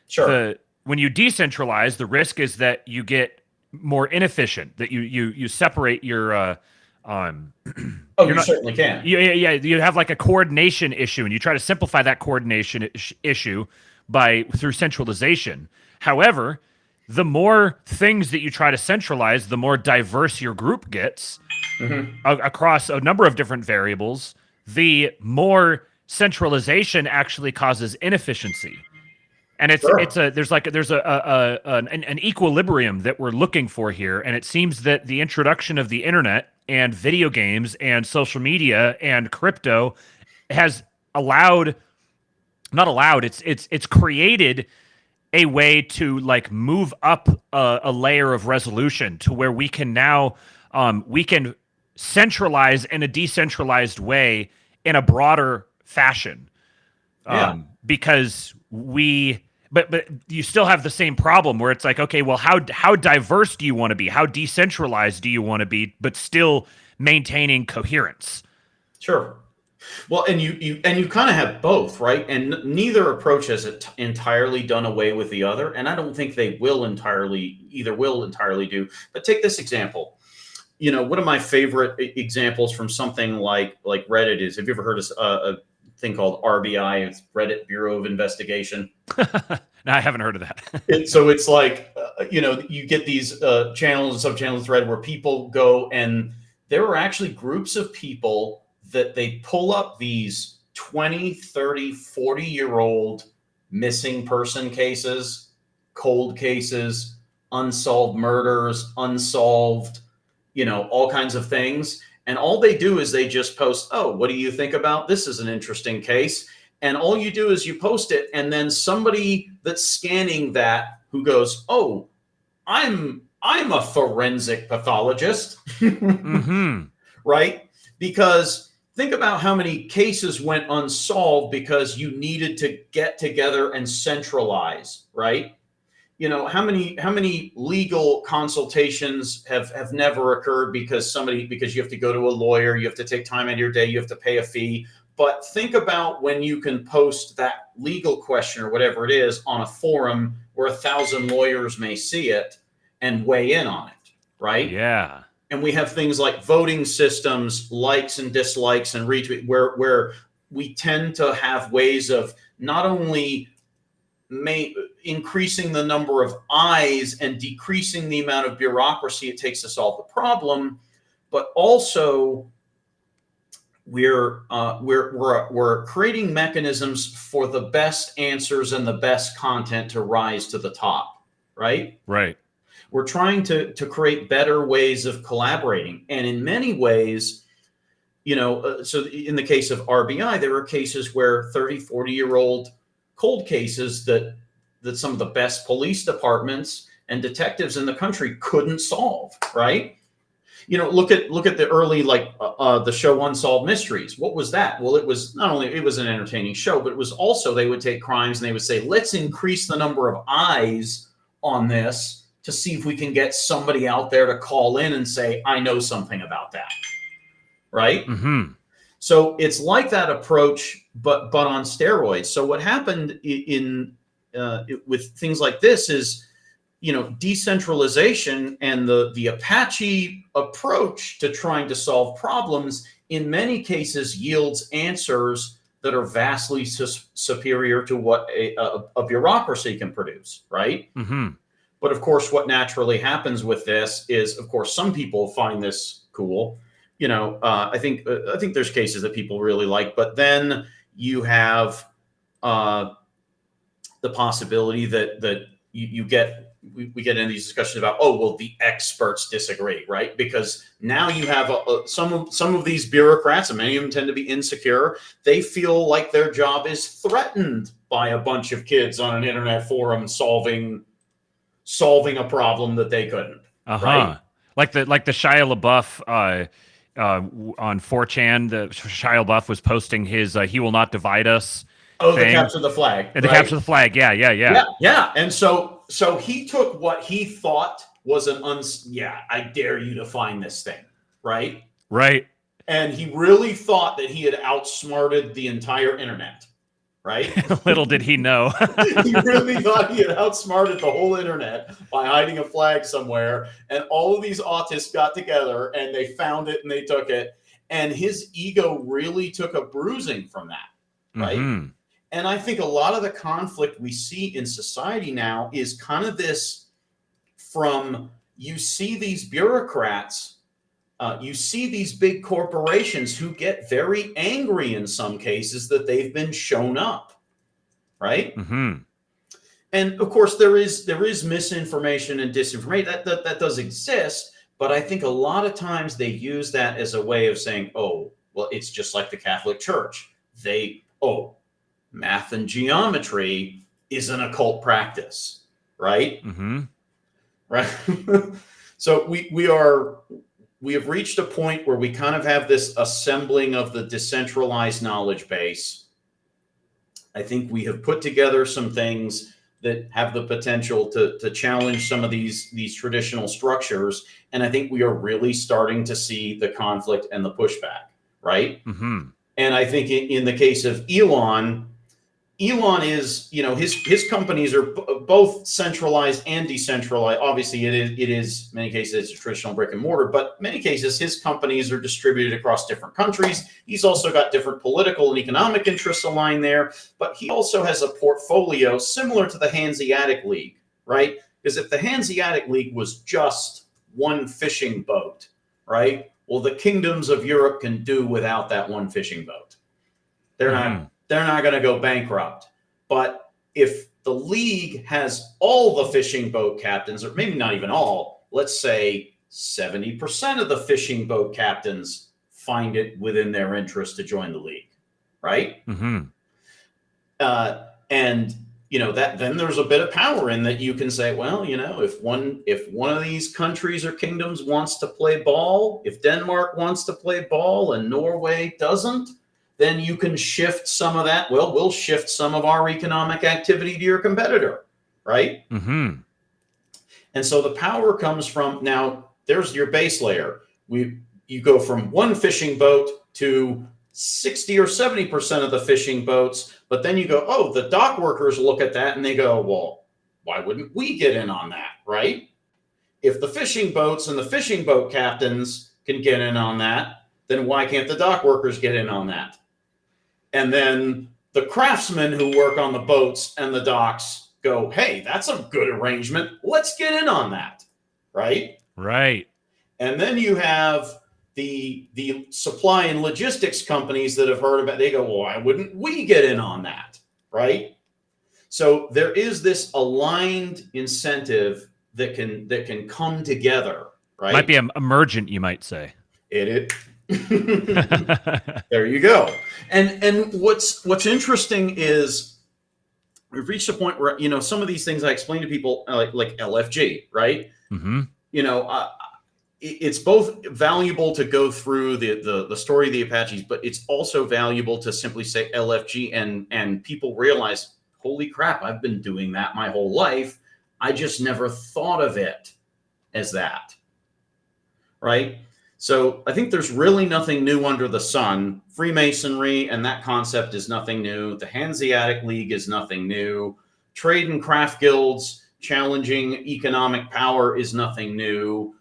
[SPEAKER 2] Sure.
[SPEAKER 1] When you decentralize, the risk is that you get more inefficient. That you separate your.
[SPEAKER 2] You certainly can.
[SPEAKER 1] Yeah. You have like a coordination issue, and you try to simplify that coordination issue through centralization. However, the more things that you try to centralize, the more diverse your group gets across a number of different variables. The more centralization actually causes inefficiency. And there's an equilibrium that we're looking for here, and it seems that the introduction of the internet and video games and social media and crypto has it's created a way to like move up a layer of resolution to where we can now we can centralize in a decentralized way in a broader fashion. Because but you still have the same problem where it's like, okay, well, how diverse do you want to be? How decentralized do you want to be, but still maintaining coherence?
[SPEAKER 2] Sure. Well, and you kind of have both, right? And neither approach has entirely done away with the other, and I don't think they will entirely do. But take this example. You know, one of my favorite examples from something like Reddit is, have you ever heard of a thing called RBI? It's Reddit Bureau of Investigation.
[SPEAKER 1] No, I haven't heard of that.
[SPEAKER 2] So it's like, you get these channels and sub-channels thread where people go, and there are actually groups of people that they pull up these 20, 30, 40-year-old missing person cases, cold cases, unsolved murders, unsolved, all kinds of things. And all they do is they just post, oh, what do you think about this? Is an interesting case. And all you do is you post it, and then somebody that's scanning that who goes, oh, I'm a forensic pathologist, right? Because think about how many cases went unsolved because you needed to get together and centralize, right? How many legal consultations have never occurred because you have to go to a lawyer, you have to take time out of your day, you have to pay a fee. But think about when you can post that legal question or whatever it is on a forum where 1,000 lawyers may see it and weigh in on it, right?
[SPEAKER 1] Yeah.
[SPEAKER 2] And we have things like voting systems, likes and dislikes and retweet, where we tend to have ways of not only increasing the number of eyes and decreasing the amount of bureaucracy it takes to solve the problem, but also we're creating mechanisms for the best answers and the best content to rise to the top, right?
[SPEAKER 1] Right.
[SPEAKER 2] We're trying to create better ways of collaborating. And in many ways, so in the case of RBI, there are cases where 30, 40-year-old cold cases that some of the best police departments and detectives in the country couldn't solve, right? Look at the early, the show Unsolved Mysteries. What was that? Well, it was not only, it was an entertaining show, but it was also, they would take crimes and they would say, let's increase the number of eyes on this to see if we can get somebody out there to call in and say, I know something about that, right?
[SPEAKER 1] Mm-hmm.
[SPEAKER 2] So it's like that approach, but on steroids. So what happened with things like this is, decentralization and the Apache approach to trying to solve problems in many cases yields answers that are vastly superior to what a bureaucracy can produce, right?
[SPEAKER 1] Mm-hmm.
[SPEAKER 2] But of course, what naturally happens with this is, of course, some people find this cool. I think there's cases that people really like, but then you have the possibility that we get into these discussions about, oh, well, the experts disagree, right? Because now you have some of these bureaucrats, and many of them tend to be insecure. They feel like their job is threatened by a bunch of kids on an internet forum solving a problem that they couldn't. Right?
[SPEAKER 1] Like the Shia LaBeouf on 4chan. The Shia LaBeouf was posting his "He Will Not Divide Us."
[SPEAKER 2] Oh,
[SPEAKER 1] thing.
[SPEAKER 2] the capture the flag.
[SPEAKER 1] And the capture the flag. Yeah.
[SPEAKER 2] And so he took what he thought was I dare you to find this thing, right?
[SPEAKER 1] Right.
[SPEAKER 2] And he really thought that he had outsmarted the entire internet. Right?
[SPEAKER 1] Little did he know.
[SPEAKER 2] He really thought he had outsmarted the whole internet by hiding a flag somewhere. And all of these autists got together and they found it and they took it. And his ego really took a bruising from that. Right? Mm-hmm. And I think a lot of the conflict we see in society now is kind of this from, you see these bureaucrats, you see these big corporations who get very angry in some cases that they've been shown up, right?
[SPEAKER 1] Mm-hmm.
[SPEAKER 2] And of course, there is misinformation and disinformation that does exist, but I think a lot of times they use that as a way of saying, oh, well, it's just like the Catholic Church. Math and geometry is an occult practice, right?
[SPEAKER 1] Mm-hmm.
[SPEAKER 2] Right. So we have reached a point where we kind of have this assembling of the decentralized knowledge base. I think we have put together some things that have the potential to challenge some of these traditional structures. And I think we are really starting to see the conflict and the pushback, right?
[SPEAKER 1] Mm-hmm.
[SPEAKER 2] And I think in the case of Elon is, his companies are both centralized and decentralized. Obviously, it is many cases it's a traditional brick and mortar, but many cases his companies are distributed across different countries. He's also got different political and economic interests aligned there, but he also has a portfolio similar to the Hanseatic League, right? Because if the Hanseatic League was just one fishing boat, right? Well, the kingdoms of Europe can do without that one fishing boat. They're not going to go bankrupt. But if the league has all the fishing boat captains, or maybe not even all, let's say 70% of the fishing boat captains find it within their interest to join the league, right?
[SPEAKER 1] Mm-hmm.
[SPEAKER 2] And that then there's a bit of power in that you can say, well, if one of these countries or kingdoms wants to play ball, if Denmark wants to play ball and Norway doesn't, then you can shift some of that. Well, we'll shift some of our economic activity to your competitor, right?
[SPEAKER 1] Mm-hmm.
[SPEAKER 2] And so the power comes from, now there's your base layer. You go from one fishing boat to 60 or 70% of the fishing boats, but then you go, oh, the dock workers look at that and they go, well, why wouldn't we get in on that, right? If the fishing boats and the fishing boat captains can get in on that, then why can't the dock workers get in on that? And then the craftsmen who work on the boats and the docks go, hey, that's a good arrangement. Let's get in on that, right?
[SPEAKER 1] Right.
[SPEAKER 2] And then you have the supply and logistics companies that have heard about, they go, well, why wouldn't we get in on that, right? So there is this aligned incentive that can come together, right?
[SPEAKER 1] Might be emergent, you might say.
[SPEAKER 2] It There you go. And what's interesting is we've reached a point where, some of these things I explain to people, like LFG, right?
[SPEAKER 1] Mm-hmm.
[SPEAKER 2] It's both valuable to go through the story of the Apaches, but it's also valuable to simply say LFG, and people realize, holy crap, I've been doing that my whole life. I just never thought of it as that, right? So I think there's really nothing new under the sun. Freemasonry and that concept is nothing new. The Hanseatic League is nothing new. Trade and craft guilds challenging economic power is nothing new.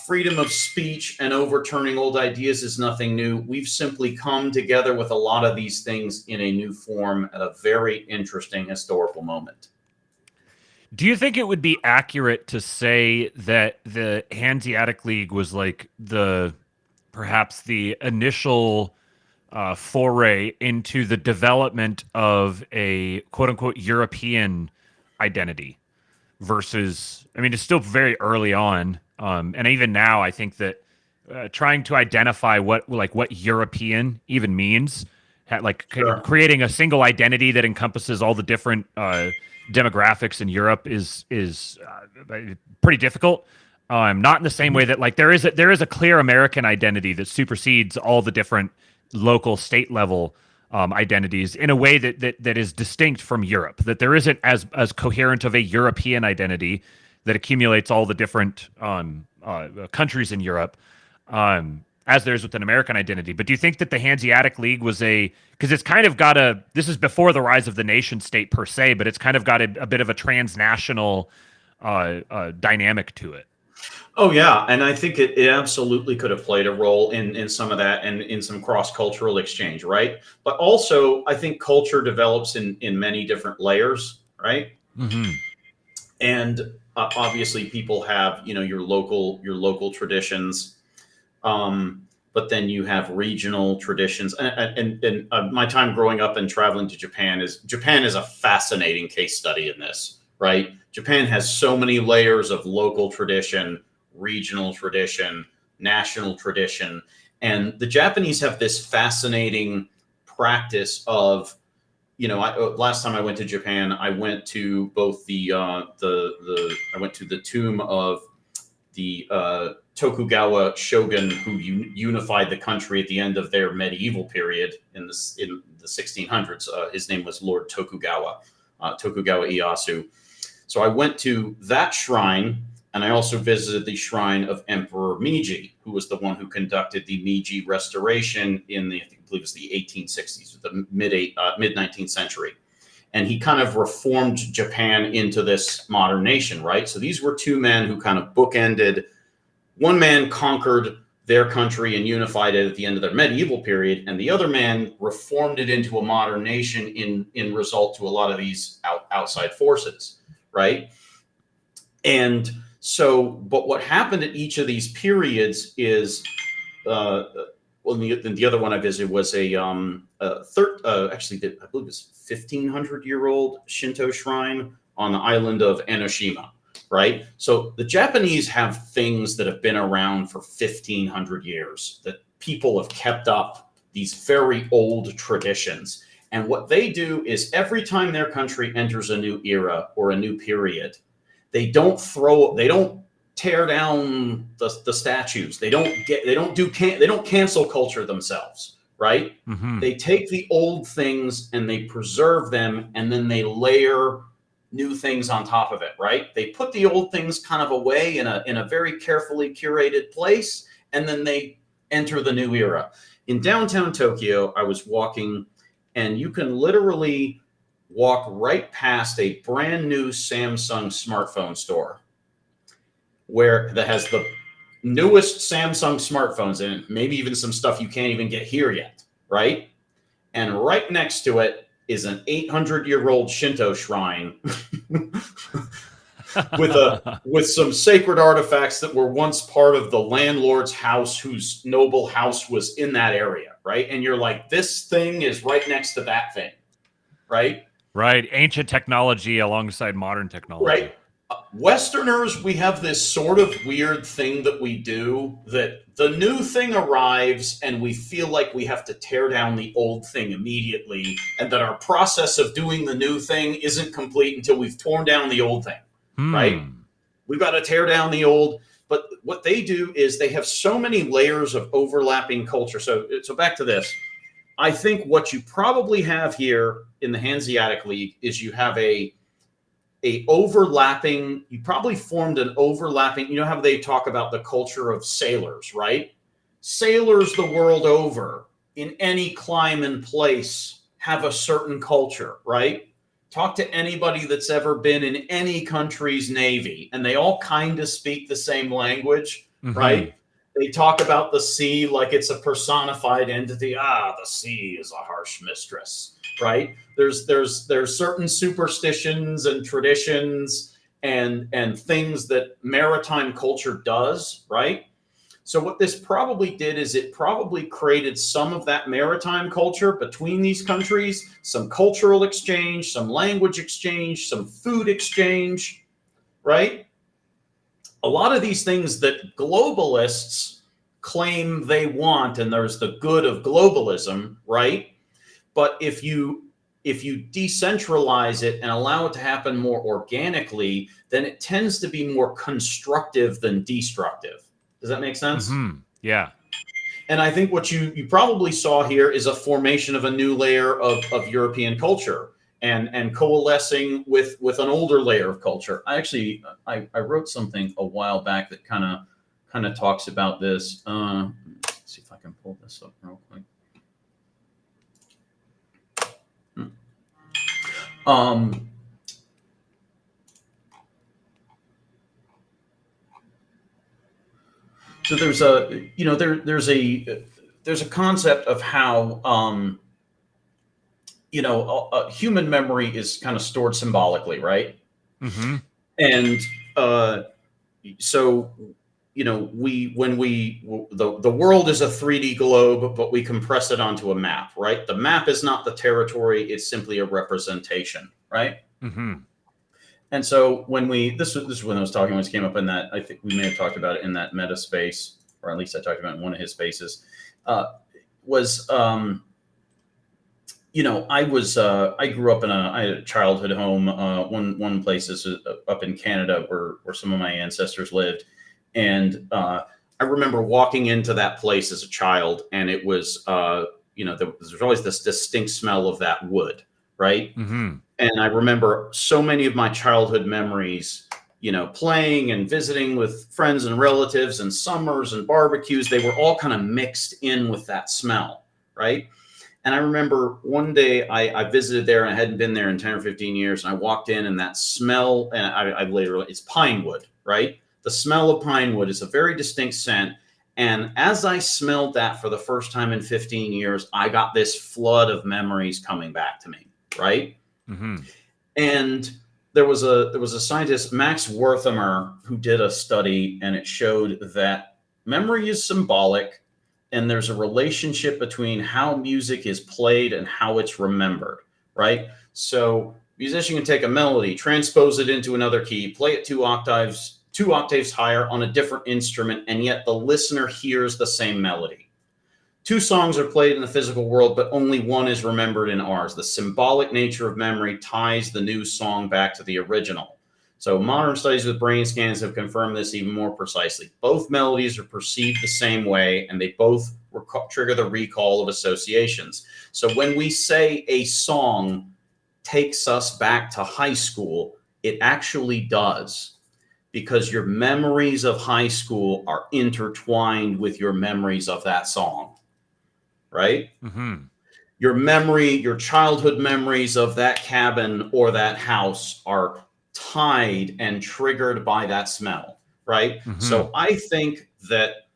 [SPEAKER 2] Freedom of speech and overturning old ideas is nothing new. We've simply come together with a lot of these things in a new form at a very interesting historical moment.
[SPEAKER 1] Do you think it would be accurate to say that the Hanseatic League was like perhaps the initial foray into the development of a quote unquote European identity versus, I mean, it's still very early on. And even now, I think that trying to identify what European even means,
[SPEAKER 2] Sure.
[SPEAKER 1] creating a single identity that encompasses all the different demographics in Europe is pretty difficult. Not in the same way that like there is a clear American identity that supersedes all the different local state level identities in a way that is distinct from Europe. That there isn't as coherent of a European identity that accumulates all the different countries in Europe as there is with an American identity. But do you think that the Hanseatic League was because it's kind of got this is before the rise of the nation state per se, but it's kind of got a bit of a transnational dynamic to it.
[SPEAKER 2] Oh yeah, and I think it absolutely could have played a role in some of that and in some cross-cultural exchange, right? But also, I think culture develops in many different layers, right?
[SPEAKER 1] Mm-hmm.
[SPEAKER 2] And obviously, people have your local traditions, but then you have regional traditions. And my time growing up and traveling to Japan is a fascinating case study in this, right? Japan has so many layers of local tradition, regional tradition, national tradition. And the Japanese have this fascinating practice of, last time I went to Japan, I went to both I went to the tomb of the Tokugawa shogun who unified the country at the end of their medieval period in the 1600s. His name was Lord Tokugawa Ieyasu. So I went to that shrine, and I also visited the shrine of Emperor Meiji, who was the one who conducted the Meiji Restoration in I believe it was the 1860s, the mid 19th century. And he kind of reformed Japan into this modern nation, right? So these were two men who kind of bookended. One man conquered their country and unified it at the end of their medieval period, and the other man reformed it into a modern nation in result to a lot of these outside forces. Right. And so, but what happened at each of these periods is, the other one I visited was actually, I believe it's 1,500-year-old Shinto shrine on the island of Enoshima. Right. So the Japanese have things that have been around for 1,500 years that people have kept up, these very old traditions. And what they do is every time their country enters a new era or a new period, they don't tear down the statues. They don't cancel culture themselves, right?
[SPEAKER 1] Mm-hmm.
[SPEAKER 2] They take the old things and they preserve them, and then they layer new things on top of it, right? They put the old things kind of away in a very carefully curated place, and then they enter the new era. In downtown Tokyo, I was walking, and you can literally walk right past a brand new Samsung smartphone store that has the newest Samsung smartphones in it, maybe even some stuff you can't even get here yet, right? And right next to it is an 800-year-old Shinto shrine with some sacred artifacts that were once part of the landlord's house, whose noble house was in that area, right? And you're like, this thing is right next to that thing, right?
[SPEAKER 1] Right. Ancient technology alongside modern technology.
[SPEAKER 2] Right. Westerners, we have this sort of weird thing that we do, that the new thing arrives and we feel like we have to tear down the old thing immediately, and that our process of doing the new thing isn't complete until we've torn down the old thing, right? We've got to tear down the old. But what they do is they have so many layers of overlapping culture. So back to this. I think what you probably have here in the Hanseatic League is you have you probably formed an overlapping, you know how they talk about the culture of sailors, right? Sailors the world over, in any clime and place, have a certain culture, right? Talk to anybody that's ever been in any country's navy, and they all kind of speak the same language, right? They talk about the sea like it's a personified entity. The sea is a harsh mistress, right? There's certain superstitions and traditions and things that maritime culture does, right? So what this probably did is it probably created some of that maritime culture between these countries, some cultural exchange, some language exchange, some food exchange, right? A lot of these things that globalists claim they want, and there's the good of globalism, right? But if you decentralize it and allow it to happen more organically, then it tends to be more constructive than destructive. Does that make sense?
[SPEAKER 1] Yeah.
[SPEAKER 2] And I think what you probably saw here is a formation of a new layer of European culture and coalescing with an older layer of culture. I wrote something a while back that kind of talks about this. Let's see if I can pull this up real quick. So there's a concept of how human memory is kind of stored symbolically, right? And so the world is a 3D globe, but we compress it onto a map, right? The map is not the territory; it's simply a representation, right? And so this is when I was talking, when it came up in that, I think we may have talked about it in that meta space, or at least I talked about it in one of his spaces, I grew up I had a childhood home. One place is up in Canada where some of my ancestors lived. And I remember walking into that place as a child, and it was, there's always this distinct smell of that wood, right? And I remember so many of my childhood memories, playing and visiting with friends and relatives, and summers and barbecues. They were all kind of mixed in with that smell, right? And I remember one day I visited there, and I hadn't been there in 10 or 15 years. And I walked in, and that smell, and it's pine wood, right? The smell of pine wood is a very distinct scent. And as I smelled that for the first time in 15 years, I got this flood of memories coming back to me, right? And there was a scientist, Max Wertheimer, who did a study, and it showed that memory is symbolic, and there's a relationship between how music is played and how it's remembered, right? So musician can take a melody, transpose it into another key, play it two octaves higher on a different instrument, and yet the listener hears the same melody. Two songs are played in the physical world, but only one is remembered in ours. The symbolic nature of memory ties the new song back to the original. So modern studies with brain scans have confirmed this even more precisely. Both melodies are perceived the same way, and they both trigger the recall of associations. So when we say a song takes us back to high school, it actually does, because your memories of high school are intertwined with your memories of that song, right? Your childhood memories of that cabin or that house are tied and triggered by that smell, right? So I think that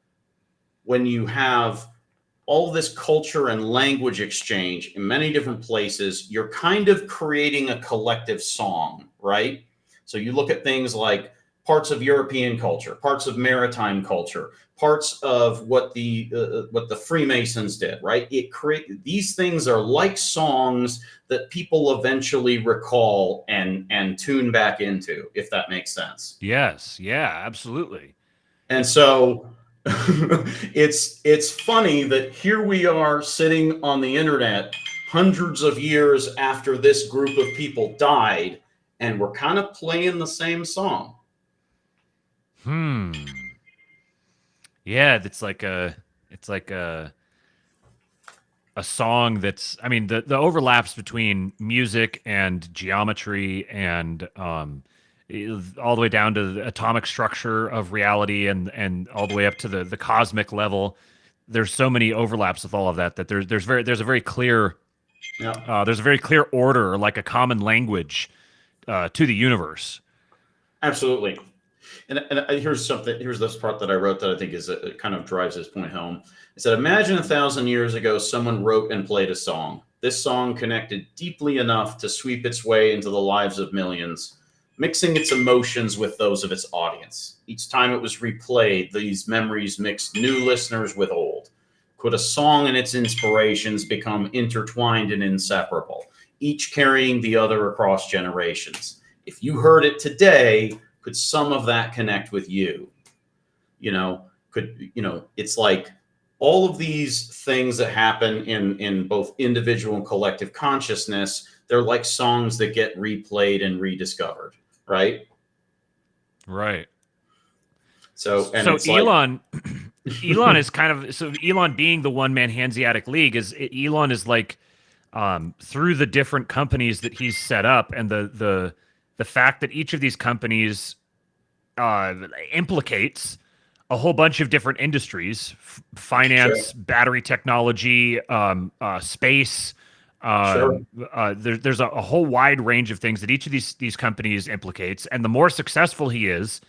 [SPEAKER 2] when you have all this culture and language exchange in many different places, you're kind of creating a collective song, right? So you look at things like parts of European culture, parts of maritime culture, parts of what the Freemasons did, right? These things are like songs that people eventually recall and tune back into, if that makes sense.
[SPEAKER 1] Yes. Yeah, absolutely.
[SPEAKER 2] And so it's funny that here we are sitting on the internet hundreds of years after this group of people died, and we're kind of playing the same song.
[SPEAKER 1] Yeah, it's like a song that's, I mean, the overlaps between music and geometry and all the way down to the atomic structure of reality and all the way up to the cosmic level. There's so many overlaps with all of that that there's a very clear
[SPEAKER 2] Yeah.
[SPEAKER 1] there's a very clear order, like a common language to the universe.
[SPEAKER 2] Absolutely. And here's this part that I wrote that I think it kind of drives this point home. It said, imagine 1,000 years ago, someone wrote and played a song. This song connected deeply enough to sweep its way into the lives of millions, mixing its emotions with those of its audience. Each time it was replayed, these memories mixed new listeners with old. Could a song and its inspirations become intertwined and inseparable, each carrying the other across generations? If you heard it today, could some of that connect with you? It's like all of these things that happen in both individual and collective consciousness, they're like songs that get replayed and rediscovered, right?
[SPEAKER 1] Right.
[SPEAKER 2] So
[SPEAKER 1] Elon Elon is kind of, so Elon being the one man Hanseatic League Elon is like, through the different companies that he's set up and the fact that each of these companies implicates a whole bunch of different industries: finance,
[SPEAKER 2] sure.
[SPEAKER 1] battery technology, space.
[SPEAKER 2] Sure.
[SPEAKER 1] There's a whole wide range of things that each of these companies implicates, and the more successful he is,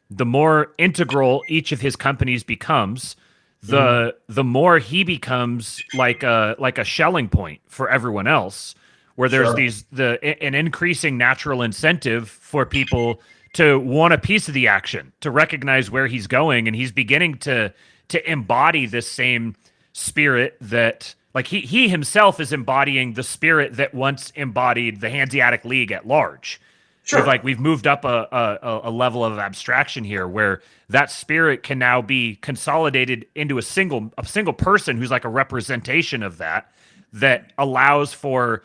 [SPEAKER 1] the more integral each of his companies becomes. The more he becomes like a shelling point for everyone else, where there's
[SPEAKER 2] Sure.
[SPEAKER 1] an increasing natural incentive for people to want a piece of the action, to recognize where he's going, and he's beginning to embody this same spirit that, like, he himself is embodying the spirit that once embodied the Hanseatic League at large.
[SPEAKER 2] Sure.
[SPEAKER 1] We've moved up a level of abstraction here, where that spirit can now be consolidated into a single person who's like a representation of that allows for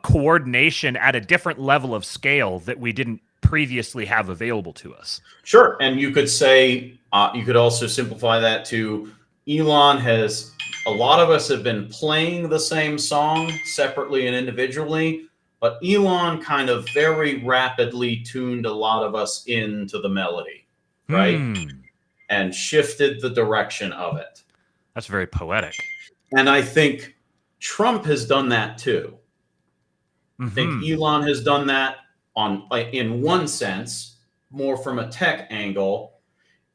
[SPEAKER 1] coordination at a different level of scale that we didn't previously have available to us.
[SPEAKER 2] Sure. And you could say, you could also simplify that to a lot of us have been playing the same song separately and individually, but Elon kind of very rapidly tuned a lot of us into the melody, right? And shifted the direction of it.
[SPEAKER 1] That's very poetic.
[SPEAKER 2] And I think Trump has done that too. I think Elon has done that in one sense, more from a tech angle.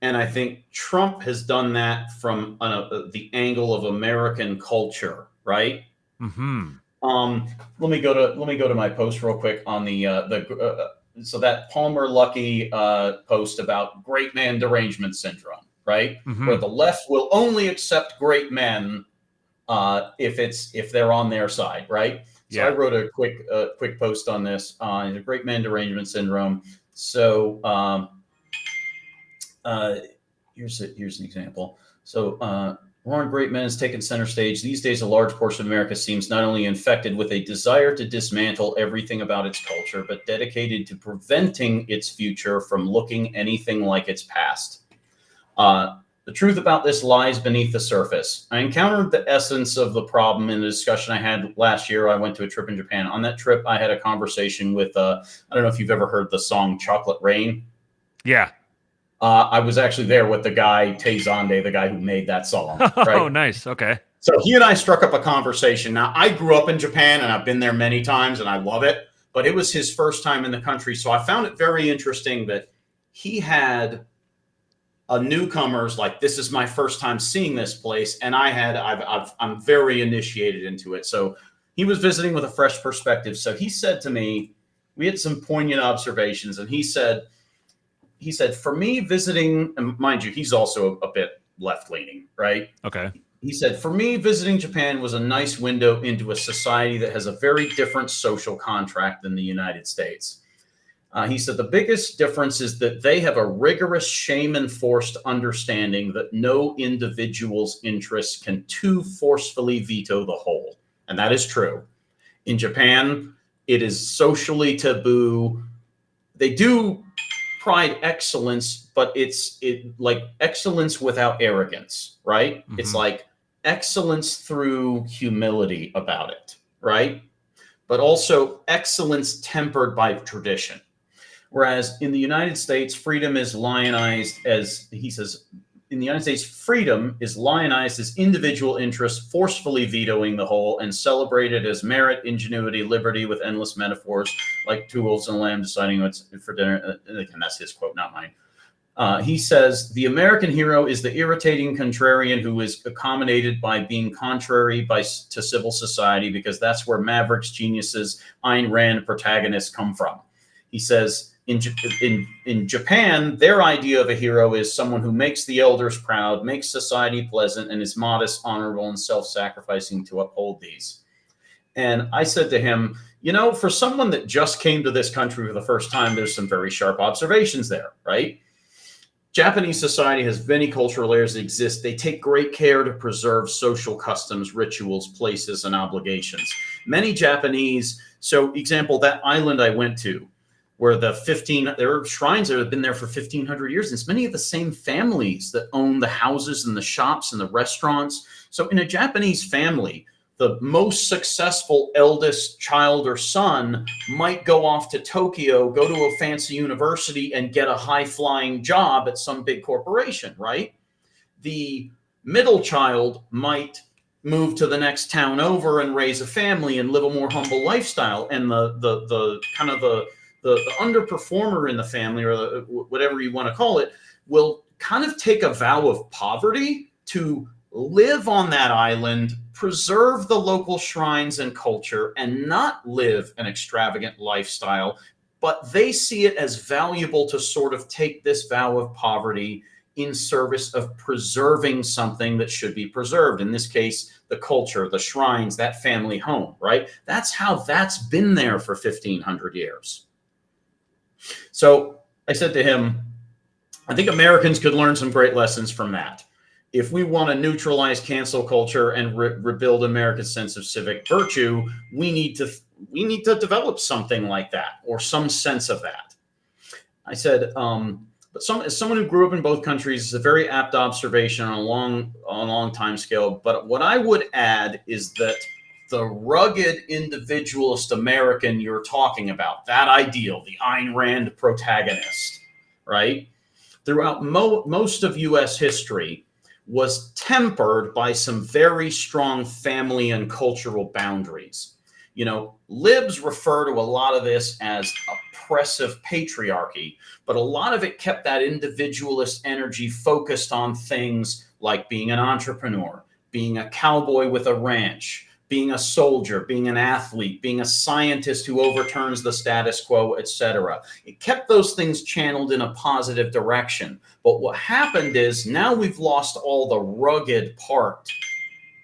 [SPEAKER 2] And I think Trump has done that from the angle of American culture, right? Let me go to my post real quick on so that Palmer Luckey post about great man derangement syndrome, right? Where the left will only accept great men if they're on their side, right? So I wrote a quick post on this on the great man derangement syndrome. So here's an example. So war on great men has taken center stage. These days, a large portion of America seems not only infected with a desire to dismantle everything about its culture, but dedicated to preventing its future from looking anything like its past. The truth about this lies beneath the surface. I encountered the essence of the problem in a discussion I had last year. I went to a trip in Japan. On that trip, I had a conversation with, I don't know if you've ever heard the song Chocolate Rain.
[SPEAKER 1] Yeah.
[SPEAKER 2] I was actually there with the guy, Tay Zonde, the guy who made that song. Right?
[SPEAKER 1] Oh, nice. Okay.
[SPEAKER 2] So he and I struck up a conversation. Now, I grew up in Japan, and I've been there many times, and I love it. But it was his first time in the country. So I found it very interesting that he had newcomers like, this is my first time seeing this place, and I'm very initiated into it. So he was visiting with a fresh perspective. So he said to me, we had some poignant observations, and he said, he said, for me visiting, and mind you, he's also a bit left-leaning, right?
[SPEAKER 1] Okay.
[SPEAKER 2] He said, for me, visiting Japan was a nice window into a society that has a very different social contract than the United States. He said, the biggest difference is that they have a rigorous, shame-enforced understanding that no individual's interests can too forcefully veto the whole. And that is true. In Japan, it is socially taboo. They do pride excellence, but it's like excellence without arrogance, right?
[SPEAKER 1] Mm-hmm.
[SPEAKER 2] It's like excellence through humility about it, right? But also excellence tempered by tradition. Whereas in the United States, freedom is lionized as, he says, in the United States, freedom is lionized as individual interest, forcefully vetoing the whole, and celebrated as merit, ingenuity, liberty, with endless metaphors like two wolves and a lamb deciding what's for dinner. And that's his quote, not mine. He says, the American hero is the irritating contrarian who is accommodated by being contrary to civil society, because that's where mavericks, geniuses, Ayn Rand protagonists come from. He says, in Japan, their idea of a hero is someone who makes the elders proud, makes society pleasant, and is modest, honorable, and self-sacrificing to uphold these. And I said to him, you know, for someone that just came to this country for the first time, there's some very sharp observations there, right? Japanese society has many cultural layers that exist. They take great care to preserve social customs, rituals, places, and obligations. Many Japanese, so example, that island I went to, where there are shrines that have been there for 1,500 years. And it's many of the same families that own the houses and the shops and the restaurants. So in a Japanese family, the most successful eldest child or son might go off to Tokyo, go to a fancy university, and get a high-flying job at some big corporation, right? The middle child might move to the next town over and raise a family and live a more humble lifestyle. And the kind of the underperformer in the family, or whatever you want to call it, will kind of take a vow of poverty to live on that island, preserve the local shrines and culture, and not live an extravagant lifestyle. But they see it as valuable to sort of take this vow of poverty in service of preserving something that should be preserved. In this case, the culture, the shrines, that family home, right? That's how that's been there for 1,500 years. So I said to him, I think Americans could learn some great lessons from that. If we want to neutralize cancel culture and rebuild America's sense of civic virtue, we need to develop something like that, or some sense of that. I said, but as someone who grew up in both countries, it's a very apt observation on a long time scale. But what I would add is that the rugged individualist American you're talking about, that ideal, the Ayn Rand protagonist, right? Throughout most of U.S. history was tempered by some very strong family and cultural boundaries. You know, libs refer to a lot of this as oppressive patriarchy, but a lot of it kept that individualist energy focused on things like being an entrepreneur, being a cowboy with a ranch, being a soldier, being an athlete, being a scientist who overturns the status quo, etc. It kept those things channeled in a positive direction. But what happened is now we've lost all the rugged part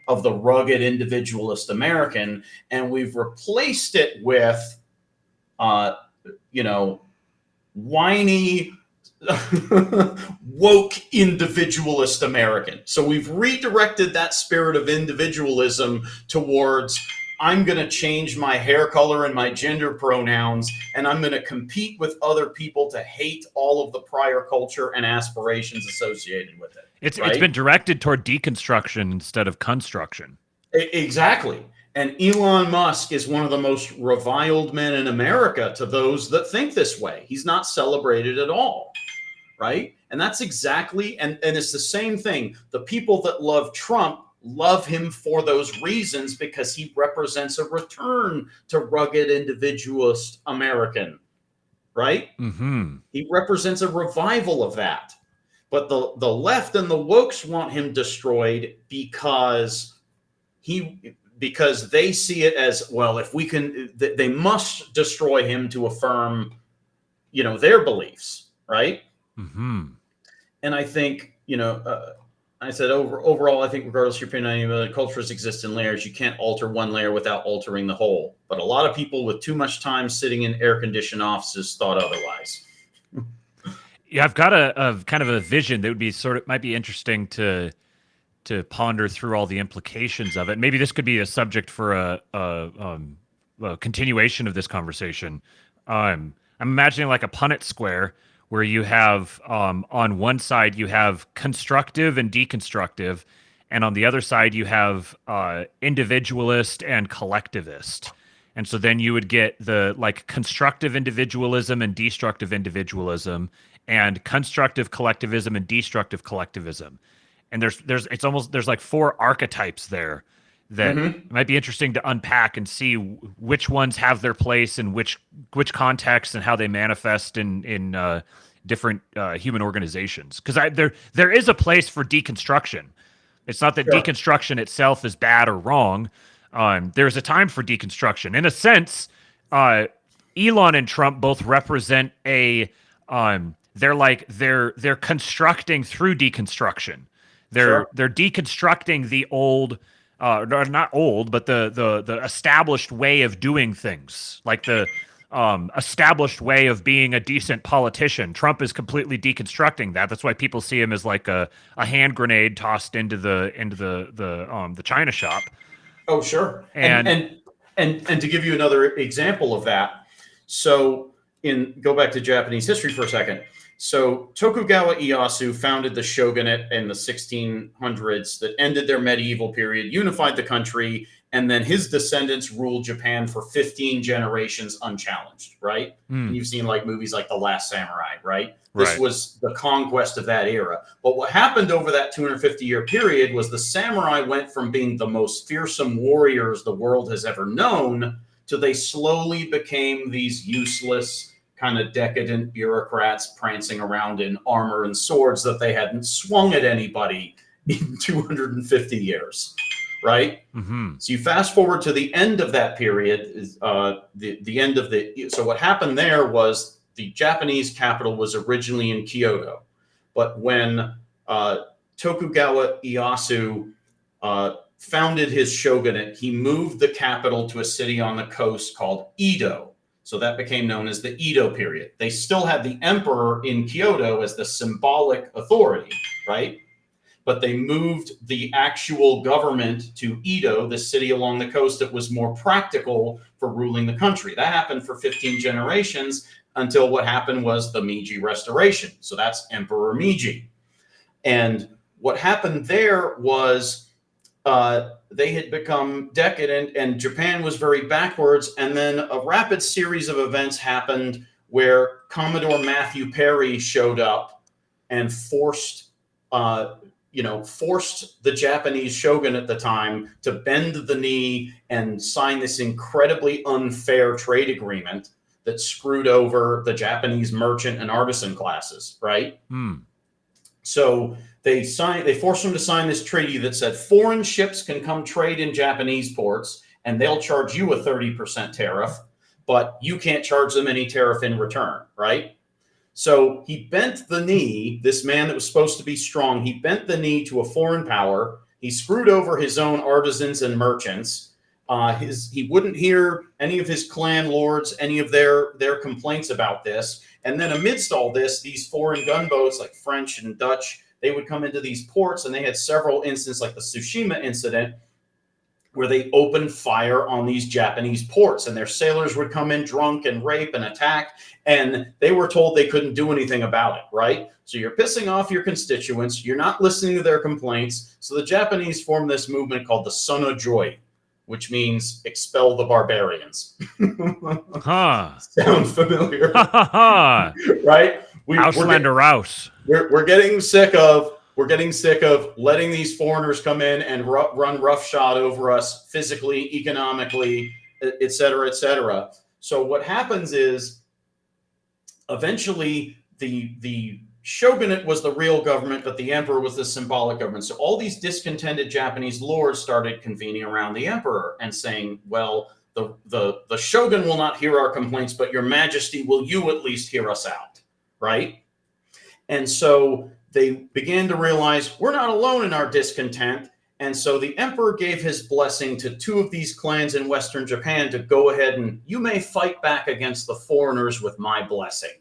[SPEAKER 2] of the rugged individualist American, and we've replaced it with, whiny, woke individualist American. So we've redirected that spirit of individualism towards, I'm going to change my hair color and my gender pronouns, and I'm going to compete with other people to hate all of the prior culture and aspirations associated with it.
[SPEAKER 1] It's
[SPEAKER 2] right?
[SPEAKER 1] been directed toward deconstruction instead of construction.
[SPEAKER 2] Exactly. And Elon Musk is one of the most reviled men in America to those that think this way. He's not celebrated at all. Right? And that's exactly, and it's the same thing. The people that love Trump love him for those reasons, because he represents a return to rugged individualist American, right?
[SPEAKER 1] Mm-hmm.
[SPEAKER 2] He represents a revival of that. But the left and the wokes want him destroyed because they see it as, well, if we can, they must destroy him to affirm, their beliefs, right?
[SPEAKER 1] Hmm.
[SPEAKER 2] And I think, I said overall, I think regardless of your opinion, cultures exist in layers. You can't alter one layer without altering the whole. But a lot of people with too much time sitting in air-conditioned offices thought otherwise.
[SPEAKER 1] Yeah, I've got a kind of a vision that would be might be interesting to ponder through all the implications of it. Maybe this could be a subject for a continuation of this conversation. I'm imagining like a Punnett square where you have on one side you have constructive and deconstructive, and on the other side you have individualist and collectivist. And so then you would get the like constructive individualism and destructive individualism, and constructive collectivism and destructive collectivism. And there's like four archetypes there that
[SPEAKER 2] Mm-hmm.
[SPEAKER 1] might be interesting to unpack and see which ones have their place in which context and how they manifest in different human organizations. Because there is a place for deconstruction. It's not that
[SPEAKER 2] Sure.
[SPEAKER 1] deconstruction itself is bad or wrong. There's a time for deconstruction. In a sense, Elon and Trump both represent a they're constructing through deconstruction. They're
[SPEAKER 2] Sure.
[SPEAKER 1] they're deconstructing the old, not old, but the established way of doing things, like the established way of being a decent politician. Trump is completely deconstructing that. That's why people see him as like a hand grenade tossed into the china shop.
[SPEAKER 2] Oh, sure. And
[SPEAKER 1] And
[SPEAKER 2] and and to give you another example of that, so in go back to Japanese history for a second. So Tokugawa Ieyasu founded the shogunate in the 1600s that ended their medieval period, unified the country, and then his descendants ruled Japan for 15 generations unchallenged, right? And you've seen like movies like The Last Samurai, right? This
[SPEAKER 1] right.
[SPEAKER 2] was the conquest of that era. But what happened over that 250-year period was the samurai went from being the most fearsome warriors the world has ever known to they slowly became these useless, kind of decadent bureaucrats prancing around in armor and swords that they hadn't swung at anybody in 250 years, right?
[SPEAKER 1] Mm-hmm.
[SPEAKER 2] So you fast forward to the end of that period, the end of the. So what happened there was the Japanese capital was originally in Kyoto, but when Tokugawa Ieyasu founded his shogunate, he moved the capital to a city on the coast called Edo. So that became known as the Edo period. They still had the emperor in Kyoto as the symbolic authority, right? But they moved the actual government to Edo, the city along the coast that was more practical for ruling the country. That happened for 15 generations until what happened was the Meiji Restoration. So that's Emperor Meiji. And what happened there was they had become decadent and Japan was very backwards. And then a rapid series of events happened where Commodore Matthew Perry showed up and forced the Japanese shogun at the time to bend the knee and sign this incredibly unfair trade agreement that screwed over the Japanese merchant and artisan classes, right? So they forced them to sign this treaty that said foreign ships can come trade in Japanese ports and they'll charge you a 30% tariff, but you can't charge them any tariff in return, right? So he bent the knee, this man that was supposed to be strong, he bent the knee to a foreign power. He screwed over his own artisans and merchants. He wouldn't hear any of his clan lords, any of their complaints about this. And then amidst all this, these foreign gunboats like French and Dutch, they would come into these ports and they had several incidents like the Tsushima incident where they opened fire on these Japanese ports and their sailors would come in drunk and rape and attack. And they were told they couldn't do anything about it, right? So you're pissing off your constituents. You're not listening to their complaints. So the Japanese formed this movement called the Sonojoy, which means expel the barbarians.
[SPEAKER 1] Huh.
[SPEAKER 2] Sound familiar?
[SPEAKER 1] Ha ha ha.
[SPEAKER 2] Right?
[SPEAKER 1] Auslander Rouse.
[SPEAKER 2] We're getting sick of letting these foreigners come in and run roughshod over us physically, economically, et cetera, et cetera. So what happens is eventually the shogunate was the real government, but the emperor was the symbolic government. So all these discontented Japanese lords started convening around the emperor and saying, well, the shogun will not hear our complaints, but your majesty, will you at least hear us out, right? And so they began to realize we're not alone in our discontent. And so the emperor gave his blessing to two of these clans in Western Japan to go ahead and you may fight back against the foreigners with my blessing,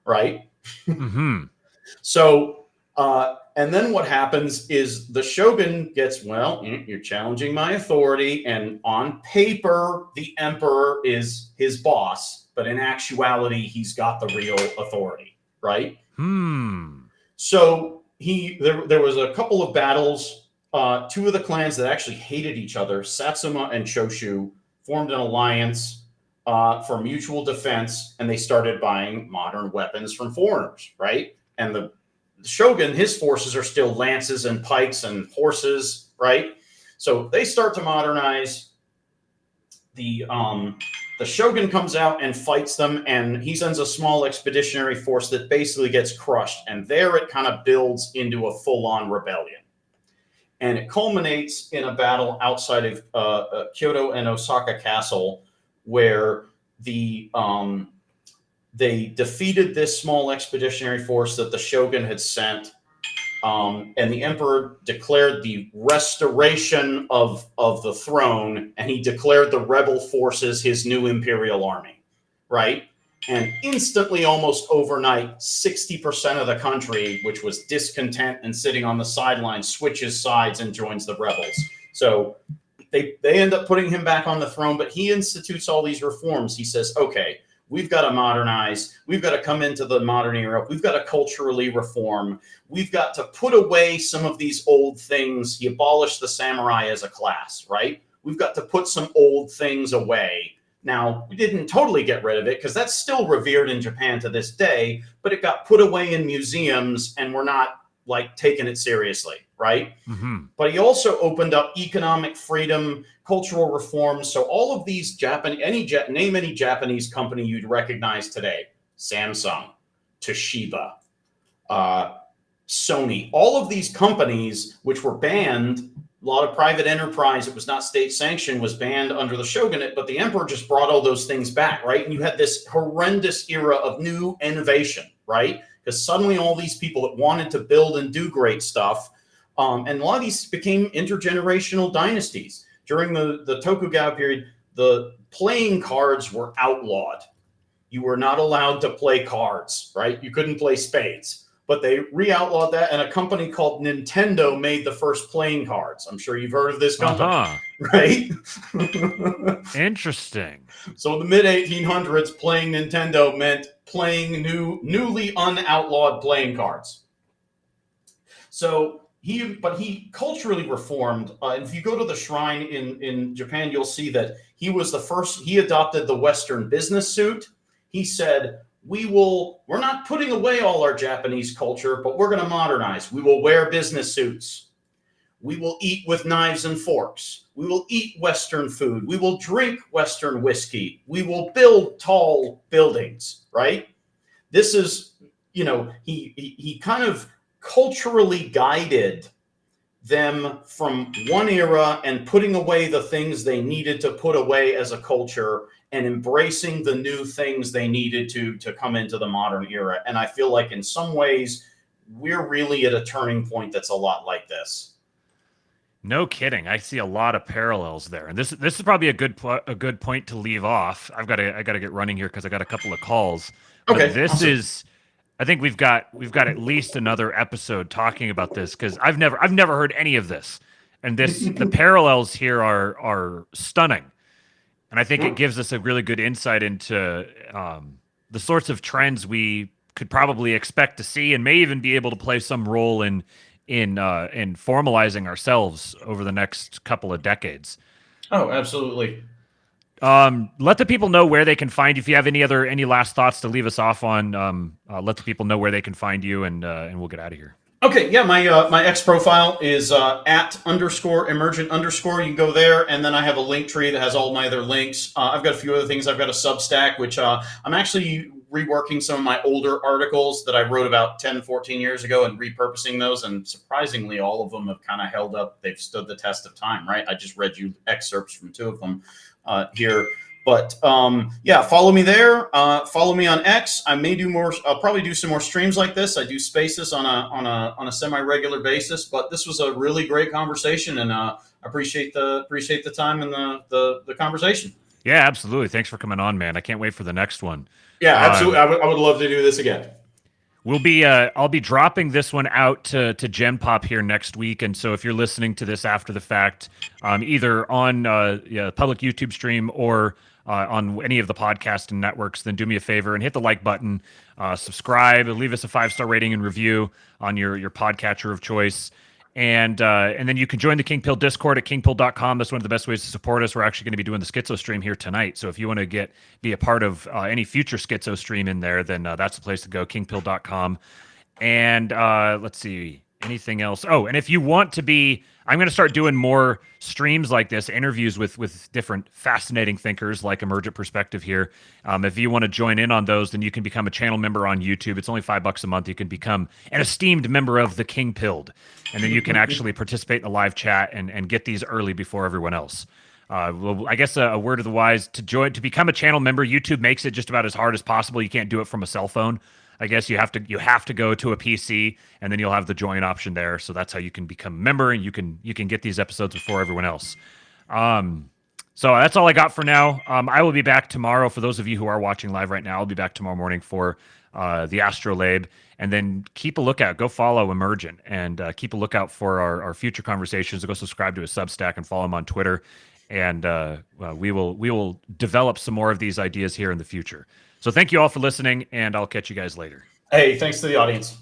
[SPEAKER 2] right?
[SPEAKER 1] Mm-hmm.
[SPEAKER 2] So, and then what happens is the shogun gets, well, you're challenging my authority. And on paper, the emperor is his boss, but in actuality, he's got the real authority, right? So there was a couple of battles. Two of the clans that actually hated each other, Satsuma and Choshu, formed an alliance for mutual defense, and they started buying modern weapons from foreigners, right? And the shogun, his forces are still lances and pikes and horses, right? So they start to modernize. The shogun comes out and fights them, and he sends a small expeditionary force that basically gets crushed. And there it kind of builds into a full-on rebellion. And it culminates in a battle outside of Kyoto and Osaka Castle, where they defeated this small expeditionary force that the shogun had sent. And the emperor declared the restoration of the throne, and he declared the rebel forces his new imperial army, right? And instantly, almost overnight, 60% of the country, which was discontent and sitting on the sidelines, switches sides and joins the rebels. So they end up putting him back on the throne, but he institutes all these reforms. He says, okay, we've got to modernize. We've got to come into the modern era. We've got to culturally reform. We've got to put away some of these old things. He abolished the samurai as a class, right? We've got to put some old things away. Now, we didn't totally get rid of it because that's still revered in Japan to this day, but it got put away in museums and we're not like taking it seriously, right?
[SPEAKER 1] Mm-hmm.
[SPEAKER 2] But he also opened up economic freedom, cultural reforms. So all of these name any Japanese company you'd recognize today: Samsung, Toshiba, Sony. All of these companies, which were banned, a lot of private enterprise, it was not state sanctioned, was banned under the shogunate, but the emperor just brought all those things back, right? And you had this horrendous era of new innovation, right? Because suddenly all these people that wanted to build and do great stuff, and a lot of these became intergenerational dynasties. During the Tokugawa period, the playing cards were outlawed. You were not allowed to play cards, right? You couldn't play spades. But they re-outlawed that, and a company called Nintendo made the first playing cards. I'm sure you've heard of this company, right?
[SPEAKER 1] Interesting.
[SPEAKER 2] So in the mid-1800s, playing Nintendo meant playing newly unoutlawed playing cards. So he culturally reformed. If you go to the shrine in Japan, you'll see that he was the first. He adopted the Western business suit. He said, we're not putting away all our Japanese culture, but we're going to modernize. We will wear business suits. We will eat with knives and forks. We will eat Western food. We will drink Western whiskey. We will build tall buildings, right? This is, he kind of culturally guided them from one era and putting away the things they needed to put away as a culture and embracing the new things they needed to come into the modern era. And I feel like in some ways, we're really at a turning point that's a lot like this.
[SPEAKER 1] No kidding. I see a lot of parallels there, and this is probably a good point to leave off. I got to get running here because I got a couple of calls.
[SPEAKER 2] Okay,
[SPEAKER 1] but this
[SPEAKER 2] awesome.
[SPEAKER 1] is, I think we've got at least another episode talking about this because I've never heard any of this, and the parallels here are stunning, and I think it gives us a really good insight into the sorts of trends we could probably expect to see, and may even be able to play some role in formalizing ourselves over the next couple of decades.
[SPEAKER 2] Oh, absolutely.
[SPEAKER 1] Let the people know where they can find you. If you have any last thoughts to leave us off on, let the people know where they can find you, and we'll get out of here.
[SPEAKER 2] Okay, yeah, my X profile is @_emergent_. You can go there, and then I have a link tree that has all my other links. I've got a few other things. I've got a Substack, which I'm actually reworking some of my older articles that I wrote about 10, 14 years ago and repurposing those. And surprisingly, all of them have kind of held up. They've stood the test of time, right? I just read you excerpts from two of them here. But yeah, follow me there. Follow me on X. I may do more. I'll probably do some more streams like this. I do Spaces on a semi-regular basis. But this was a really great conversation, and appreciate the time and the conversation.
[SPEAKER 1] Yeah, absolutely. Thanks for coming on, man. I can't wait for the next one.
[SPEAKER 2] Yeah, absolutely. I would love to do this again.
[SPEAKER 1] We'll be I'll be dropping this one out to Gen Pop here next week, and so if you're listening to this after the fact, either on public YouTube stream or on any of the podcasting networks, then do me a favor and hit the like button, subscribe, leave us a 5-star rating and review on your podcatcher of choice. And then you can join the KingPilled Discord at kingpilled.com. That's one of the best ways to support us. We're actually going to be doing the Schizo stream here tonight. So if you want to be a part of any future Schizo stream in there, then that's the place to go, kingpilled.com. And let's see, anything else? Oh, and if you want to be, I'm going to start doing more streams like this, interviews with different fascinating thinkers like Emergent Perspective here. If you want to join in on those, then you can become a channel member on YouTube. It's only $5 a month. You can become an esteemed member of the KingPilled, and then you can actually participate in the live chat and get these early before everyone else. Well, I guess a word of the wise, to become a channel member, YouTube makes it just about as hard as possible. You can't do it from a cell phone. I guess you have to go to a PC, and then you'll have the join option there. So that's how you can become a member, and you can get these episodes before everyone else. So that's all I got for now. I will be back tomorrow. For those of you who are watching live right now, I'll be back tomorrow morning for the Astrolabe. And then keep a lookout. Go follow Emergent, and keep a lookout for our future conversations. Go subscribe to his Substack and follow him on Twitter. And we will develop some more of these ideas here in the future. So thank you all for listening, and I'll catch you guys later.
[SPEAKER 2] Hey, thanks to the audience.